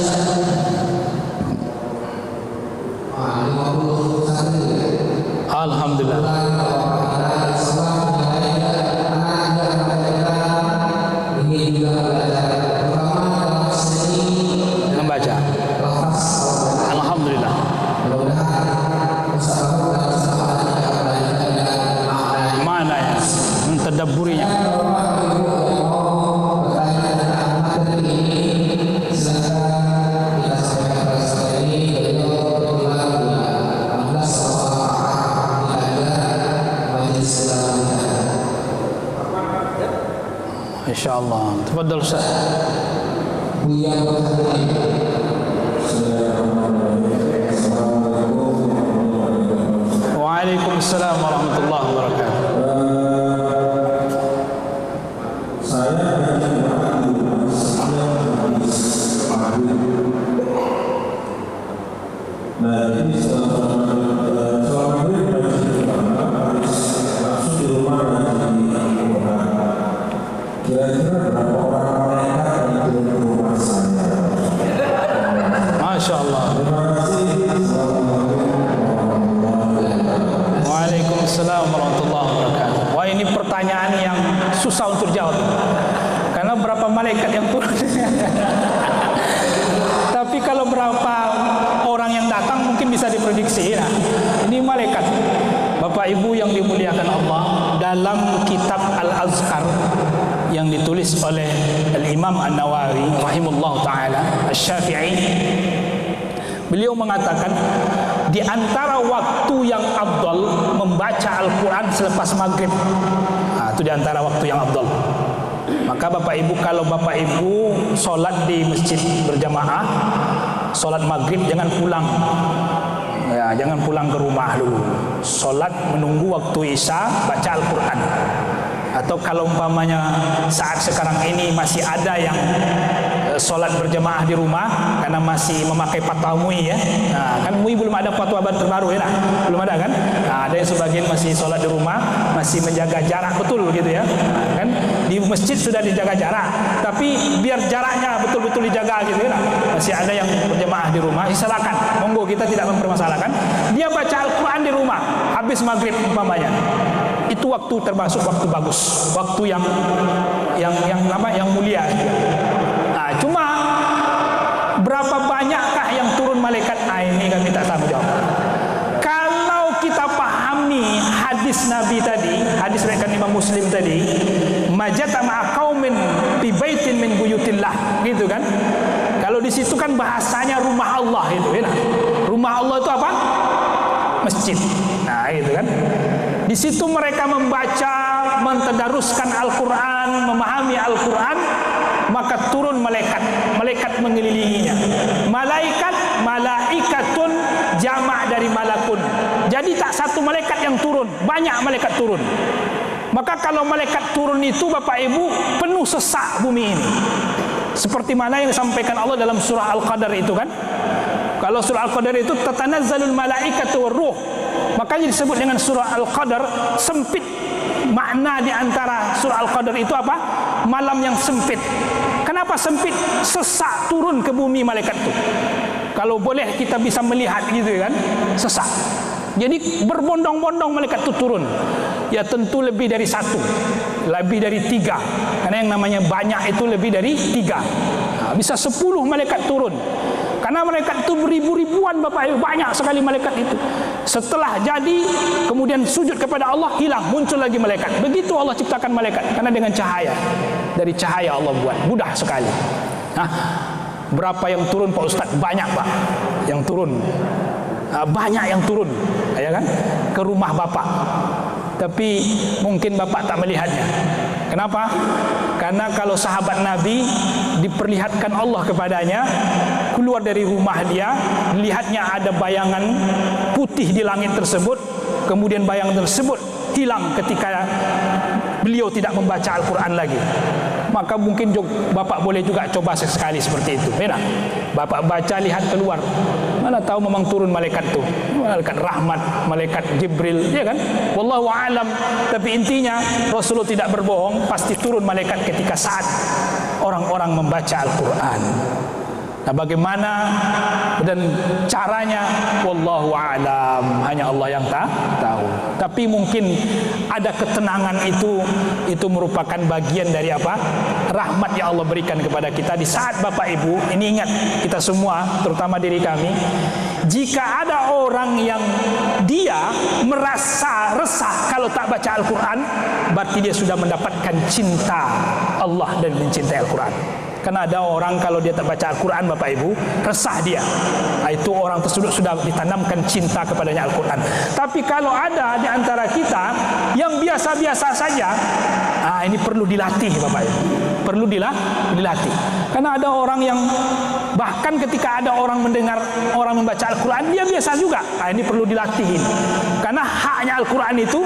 50 santri. Alhamdulillah. Membaca. Alhamdulillah. Mana ya? Mentadabburinya. InsyaAllah. Tafadhal Ustaz. Waalaikumsalam warahmatullahi wabarakatuh. Masya Allah. Waalaikumsalam warahmatullahi wabarakatuh. Wah, ini pertanyaan yang susah untuk jawab. Karena berapa malaikat yang turun. Tapi kalau berapa orang yang datang mungkin bisa diprediksi. Nah, ini malaikat. Bapak Ibu yang dimuliakan Allah, dalam kitab Al-Azkar yang ditulis oleh Al-Imam An-Nawawi rahimahullah ta'ala Asy-Syafi'i, beliau mengatakan di antara waktu yang afdal membaca Al-Quran selepas maghrib. Nah, itu di antara waktu yang afdal. Maka Bapak Ibu, kalau Bapak Ibu sholat di masjid berjamaah, sholat maghrib jangan pulang. Ya, jangan pulang ke rumah dulu. Sholat menunggu waktu Isya, baca Al-Quran. Atau kalau umpamanya saat sekarang ini masih ada yang sholat berjamaah di rumah karena masih memakai fatwa MUI ya. Nah, kan MUI belum ada fatwa terbaru ya, belum ada kan? Nah, ada yang sebagian masih sholat di rumah, masih menjaga jarak betul gitu ya. Nah, kan di masjid sudah dijaga jarak, tapi biar jaraknya betul-betul dijaga gitu ya. Masih ada yang berjamaah di rumah, silakan, monggo, kita tidak mempermasalahkan. Dia baca Al-Quran di rumah habis maghrib umpamanya. Itu waktu termasuk waktu bagus, waktu yang mulia. Nah, cuma berapa banyakkah yang turun malaikat? Nah, ini kami tak tahu jawab. Kalau kita pahami hadis Nabi tadi, hadis riwayat Imam Muslim tadi, majata ma'a qaumin fi baitin min buyutillah, gitu kan? Kalau di situ kan bahasanya rumah Allah itu, ya. Rumah Allah itu apa? Masjid. Nah, itu kan. Di situ mereka membaca, mentadaruskan Al-Quran, memahami Al-Quran, maka turun malaikat. Malaikat mengelilinginya. Malaikatun jamak dari malakun. Jadi tak satu malaikat yang turun, banyak malaikat turun. Maka kalau malaikat turun itu Bapak Ibu penuh sesak bumi ini. Seperti mana yang disampaikan Allah dalam surah Al-Qadar itu kan. Kalau surah Al-Qadar itu tatanazzalul malaikatu warruh. Makanya disebut dengan surah Al-Qadar, sempit makna di antara surah Al-Qadr itu apa? Malam yang sempit. Kenapa sempit? Sesak turun ke bumi malaikat itu. Kalau boleh kita bisa melihat gitu kan, sesak. Jadi berbondong-bondong malaikat itu turun. Ya tentu lebih dari satu, lebih dari tiga. Karena yang namanya banyak itu lebih dari tiga. Bisa 10 malaikat turun. Karena malaikat itu beribu-ribuan Bapak Ibu, banyak sekali malaikat itu. Setelah jadi, kemudian sujud kepada Allah, hilang, muncul lagi malaikat. Begitu Allah ciptakan malaikat, karena dengan cahaya. Dari cahaya Allah buat, mudah sekali. Nah, berapa yang turun Pak Ustaz? Banyak Pak yang turun. Banyak yang turun, ya kan, ke rumah Bapak. Tapi mungkin Bapak tak melihatnya. Kenapa? Karena kalau sahabat Nabi diperlihatkan Allah kepadanya, keluar dari rumah dia, lihatnya ada bayangan putih di langit tersebut, kemudian bayangan tersebut hilang ketika beliau tidak membaca Al-Quran lagi. Maka mungkin Bapak boleh juga coba sekali seperti itu. Benar? Bapak baca, lihat keluar, mana tahu memang turun malaikat itu, malaikat rahmat, malaikat Jibril, ya kan? Wallahu a'lam. Tapi intinya Rasulullah tidak berbohong, pasti turun malaikat ketika saat orang-orang membaca Al-Quran. Nah, bagaimana dan caranya, wallahu a'lam, hanya Allah yang tahu. Tapi mungkin ada ketenangan itu merupakan bagian dari apa? Rahmat yang Allah berikan kepada kita di saat Bapak Ibu, ini ingat kita semua, terutama diri kami, jika ada orang yang dia merasa resah kalau tak baca Al-Quran, berarti dia sudah mendapatkan cinta Allah dan mencintai Al-Quran. Karena ada orang kalau dia tak baca Al-Quran Bapak Ibu, resah dia. Itu orang tersebut sudah ditanamkan cinta kepadanya Al-Quran. Tapi kalau ada di antara kita yang biasa-biasa saja, ini perlu dilatih Bapak Ibu. Perlu dilatih. Karena ada orang yang bahkan ketika ada orang mendengar orang membaca Al-Quran, dia biasa juga. Ini perlu dilatih. Karena haknya Al-Quran itu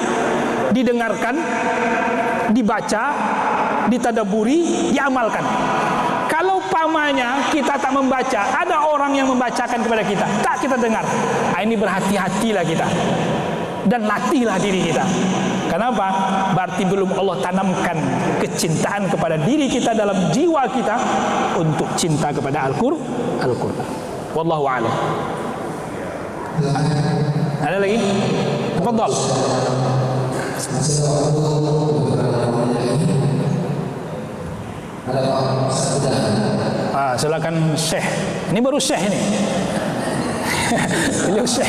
didengarkan, dibaca, ditadaburi, diamalkan. Kalau pamannya kita tak membaca, ada orang yang membacakan kepada kita, tak kita dengar, ini berhati-hatilah kita dan latihlah diri kita. Kenapa? Berarti belum Allah tanamkan kecintaan kepada diri kita dalam jiwa kita untuk cinta kepada Al-Quran. Wallahu a'lam. Ada lagi? Tafadhal. Silakan Syekh. Ini baru Syekh ini. Beliau Syekh.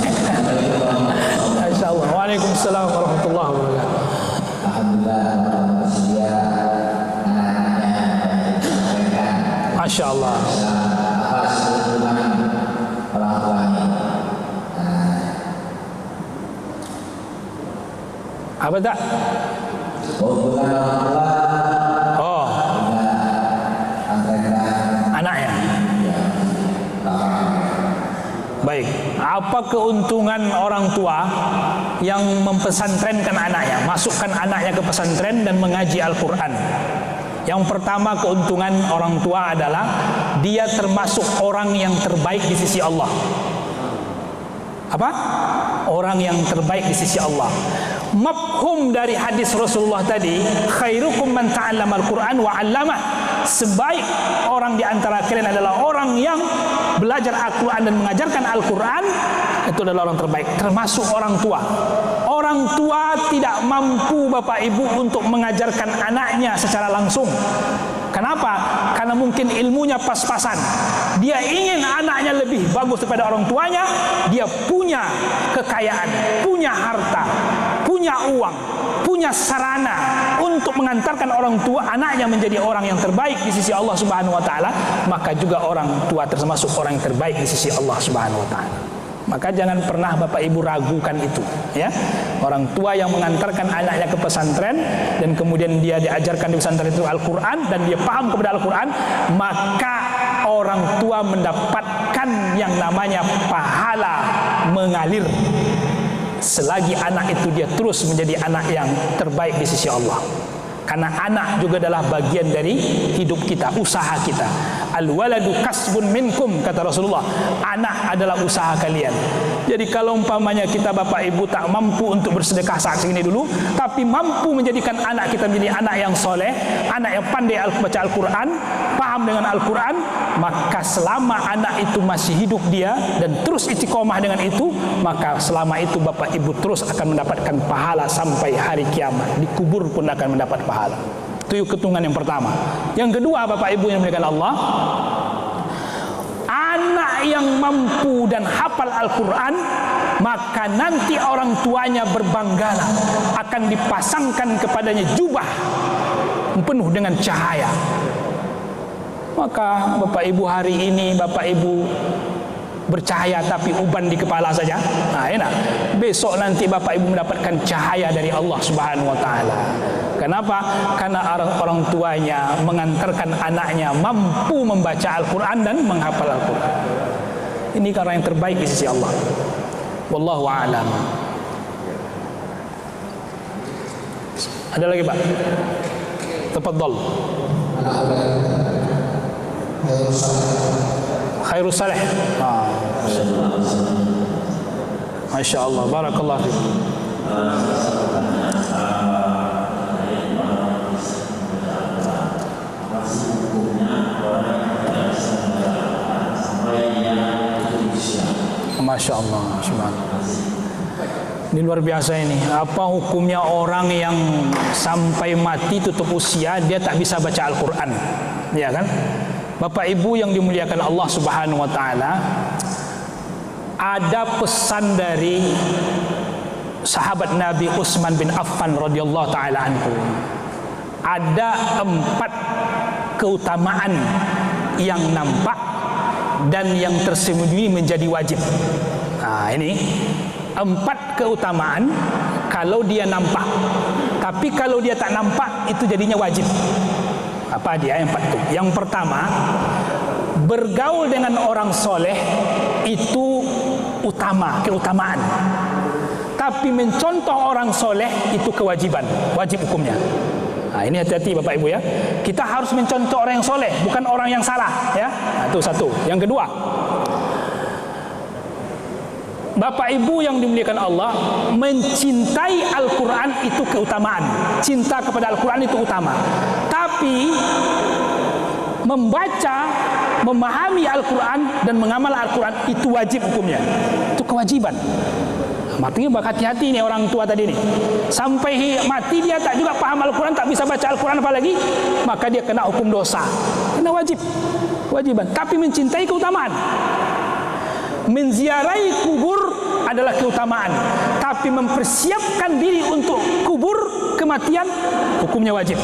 Insyaallah. Waalaikumsalam warahmatullahi wabarakatuh. Alhamdulillah. Masyaallah. Apa tak? Oh, anaknya. Baik. Apa keuntungan orang tua yang mempesantrenkan anaknya, masukkan anaknya ke pesantren dan mengaji Al-Quran? Yang pertama, keuntungan orang tua adalah dia termasuk orang yang terbaik di sisi Allah. Apa? Orang yang terbaik di sisi Allah. Mafhum dari hadis Rasulullah tadi, khairukum man ta'allama al-Quran wa 'allamah. Sebaik orang di antara kalian adalah orang yang belajar Al-Quran dan mengajarkan Al-Quran. Itu adalah orang terbaik, termasuk orang tua. Orang tua tidak mampu Bapak Ibu untuk mengajarkan anaknya secara langsung. Kenapa? Karena mungkin ilmunya pas-pasan. Dia ingin anaknya lebih bagus daripada orang tuanya. Dia punya kekayaan, punya harta, punya uang, punya sarana untuk mengantarkan orang tua anaknya menjadi orang yang terbaik di sisi Allah Subhanahu wa taala, maka juga orang tua termasuk orang yang terbaik di sisi Allah Subhanahu wa taala. Maka jangan pernah Bapak Ibu ragukan itu, ya. Orang tua yang mengantarkan anaknya ke pesantren dan kemudian dia diajarkan di pesantren itu Al-Quran dan dia paham kepada Al-Quran, maka orang tua mendapatkan yang namanya pahala mengalir selagi anak itu dia terus menjadi anak yang terbaik di sisi Allah. Karena anak juga adalah bagian dari hidup kita, usaha kita. Al-waladu kasbun minkum, kata Rasulullah. Anak adalah usaha kalian. Jadi kalau umpamanya kita bapak ibu tak mampu untuk bersedekah saat ini dulu, tapi mampu menjadikan anak kita menjadi anak yang soleh, anak yang pandai baca Al-Quran, paham dengan Al-Quran, maka selama anak itu masih hidup dia dan terus istiqomah dengan itu, maka selama itu bapak ibu terus akan mendapatkan pahala sampai hari kiamat. Di kubur pun akan mendapat pahala. Itu ketungan yang pertama. Yang kedua, bapak ibu yang dimuliakan Allah, anak yang mampu dan hafal Al-Quran, maka nanti orang tuanya berbanggalah, akan dipasangkan kepadanya jubah penuh dengan cahaya. Maka bapak ibu hari ini bapak ibu bercahaya tapi uban di kepala saja, nah enak. Besok nanti bapak ibu mendapatkan cahaya dari Allah Subhanahu wa taala. Kenapa? Karena orang tuanya mengantarkan anaknya mampu membaca Al-Quran dan menghafal Al-Quran. Ini karena yang terbaik di sisi Allah. Wallahu a'lam. Ada lagi Pak? Tafadhal. Khairus salih. Masya Allah, barakallah fiik. Masya Allah, ini luar biasa ini. Apa hukumnya orang yang sampai mati tutup usia dia tak bisa baca Al-Quran, ya kan? Bapak ibu yang dimuliakan Allah Subhanahu wa taala, ada pesan dari sahabat Nabi Utsman bin Affan radhiyallahu taala anhu. Ada 4 keutamaan yang nampak dan yang tersembunyi menjadi wajib. Nah, ini 4 keutamaan kalau dia nampak, tapi kalau dia tak nampak itu jadinya wajib. Apa dia yang 4 itu? Yang pertama, bergaul dengan orang soleh itu keutamaan. Tapi mencontoh orang soleh itu kewajiban, wajib hukumnya. Nah, ini hati-hati bapak ibu ya. Kita harus mencontoh orang yang soleh, bukan orang yang salah ya. Nah, itu satu. Yang kedua, bapak ibu yang dimuliakan Allah, mencintai Al-Quran itu keutamaan. Cinta kepada Al-Quran itu utama. Tapi membaca, memahami Al-Quran dan mengamal Al-Quran itu wajib hukumnya. Itu kewajiban. Makanya hati-hati nih orang tua tadi nih. Sampai mati dia tak juga paham Al-Quran, tak bisa baca Al-Quran apalagi, maka dia kena hukum dosa. Kena kewajiban. Tapi mencintai keutamaan. Menziarahi kubur adalah keutamaan, tapi mempersiapkan diri untuk kubur kematian hukumnya wajib.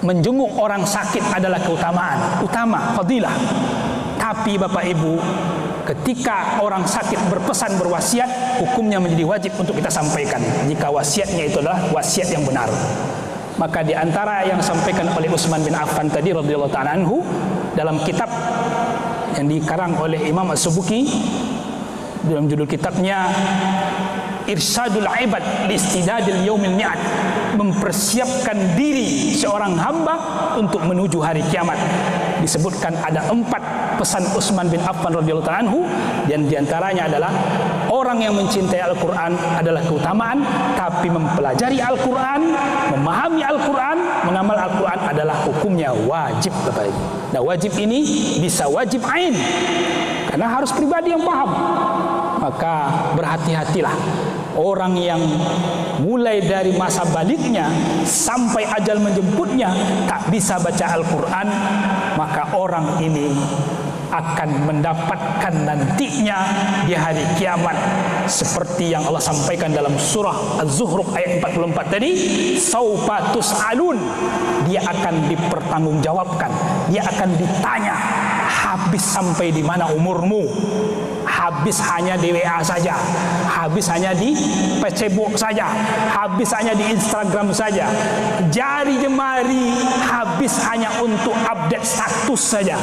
Menjenguk orang sakit adalah keutamaan, utama, fadilah. Tapi bapak ibu, ketika orang sakit berpesan berwasiat, hukumnya menjadi wajib untuk kita sampaikan jika wasiatnya itu adalah wasiat yang benar. Maka di antara yang disampaikan oleh Utsman bin Affan tadi radhiyallahu ta'ala anhu dalam kitab yang dikarang oleh Imam As-Subuki dalam judul kitabnya Irsyadul Ibad li Istidadil Yaumil Mi'ad, mempersiapkan diri seorang hamba untuk menuju hari kiamat. Disebutkan ada 4 pesan Utsman bin Affan radhiyallahu ta'ala anhu, dan diantaranya adalah orang yang mencintai Al-Quran adalah keutamaan, tapi mempelajari Al-Quran, memahami Al-Quran, mengamal Al-Quran adalah hukumnya wajib Bapak Ibu. Nah, wajib ini bisa wajib ain karena harus pribadi yang paham. Maka berhati-hatilah orang yang mulai dari masa baliknya sampai ajal menjemputnya tak bisa baca Al-Quran, maka orang ini akan mendapatkan nantinya di hari kiamat seperti yang Allah sampaikan dalam surah Az-Zukhruf ayat 44 tadi, saufa tus'alun, dia akan dipertanggungjawabkan, dia akan ditanya, habis sampai di mana umurmu? Habis hanya di WA saja, habis hanya di Facebook saja, habis hanya di Instagram saja, jari jemari habis hanya untuk update status saja,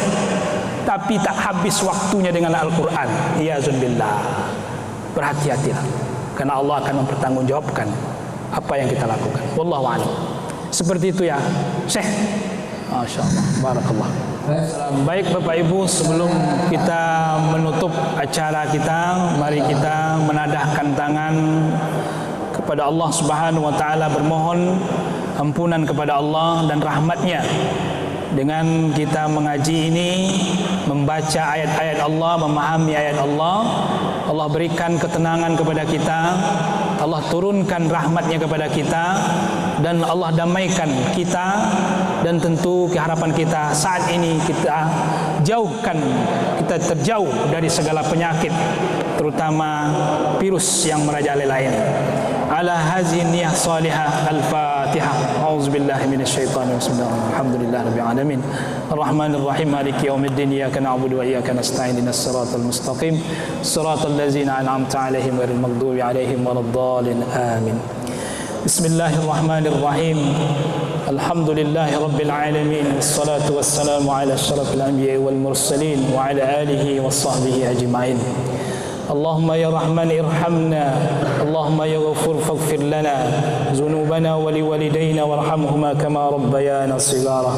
tapi tak habis waktunya dengan Al-Quran. Iyazun billah. Berhati-hatilah, karena Allah akan mempertanggungjawabkan apa yang kita lakukan. Wallahu a'lam. Seperti itu ya, Syekh. Masyaallah, barakallah. Baik Bapak Ibu, sebelum kita menutup acara kita, mari kita menadahkan tangan kepada Allah Subhanahu wa taala, bermohon ampunan kepada Allah dan rahmatnya. Dengan kita mengaji ini, membaca ayat-ayat Allah, memahami ayat Allah, Allah berikan ketenangan kepada kita, Allah turunkan rahmatnya kepada kita, dan Allah damaikan kita. Dan tentu harapan kita saat ini kita terjauh dari segala penyakit, terutama virus yang merajalela ini. Ala hazihi niyyah salihah. Al-Fatihah. A'udzubillahi minasyaitonir rajim. Alhamdulillahirabbil alamin. Arrahmanir rahim. Maliki yaumiddin. Iyyaka na'budu wa iyyaka nasta'in. Ihdinas siratal mustaqim. Siratal ladzina an'amta 'alaihim ghairil maghdubi 'alaihim waladdallin. Amin. Bismillahirrahmanirrahim. Alhamdulillahi rabbil alamin. Wassalatu wassalamu ala asyrafil anbiya'i wal mursalin wa ala alihi washabbihi ajma'in. اللهم يا رحمن ارحمنا، اللهم يا غفور فاغفر لنا ذنوبنا ولوالدينا وارحمهما كما ربيانا صغارا.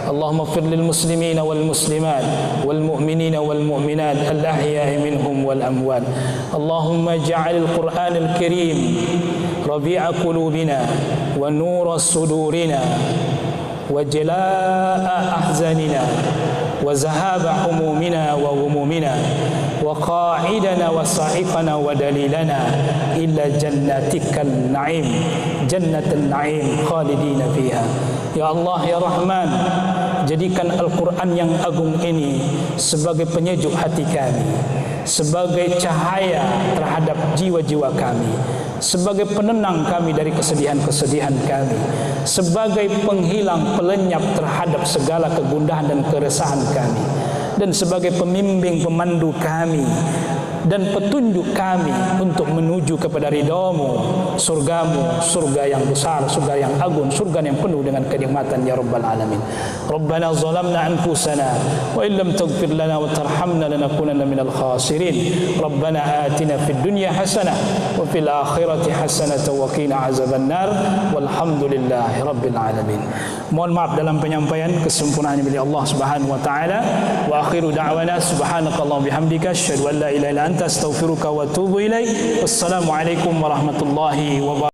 اللهم اغفر للمسلمين والمسلمات والمؤمنين والمؤمنات الأحياء منهم والأموات. اللهم اجعل القرآن الكريم ربيع قلوبنا ونور صدورنا وجلاء أحزاننا وذهاب همومنا وغمومنا وقاعدنا وصائقنا ودليلنا إلى جناتك النعيم، جنة النعيم خالدين فيها. Ya Allah, ya Rahman, jadikan Al-Quran yang agung ini sebagai penyejuk hati kami, sebagai cahaya terhadap jiwa-jiwa kami, sebagai penenang kami dari kesedihan-kesedihan kami, sebagai penghilang pelenyap terhadap segala kegundahan dan keresahan kami, dan sebagai pembimbing pemandu kami dan petunjuk kami untuk menuju kepada ridhamu, surgamu, surga yang besar, surga yang agung, surga yang penuh dengan kenikmatan ya rabbal alamin. Rabbana zalamna anfusana wa illam taghfir lana wa tarhamna lanakunanna minal khasirin. Rabbana atina fid dunya hasanah wa fil akhirati hasanah wa qina azabannar. Walhamdulillahi rabbil alamin. Mohon maaf dalam penyampaian, kesempurnaan milik Allah Subhanahu wa taala. Wa akhiru da'wana subhanakallahumma bihamdika asyhadu an la ilaha illa anta astaghfiruka wa atubu ilaik. Wassalamualaikum warahmatullahi wabarakatuh.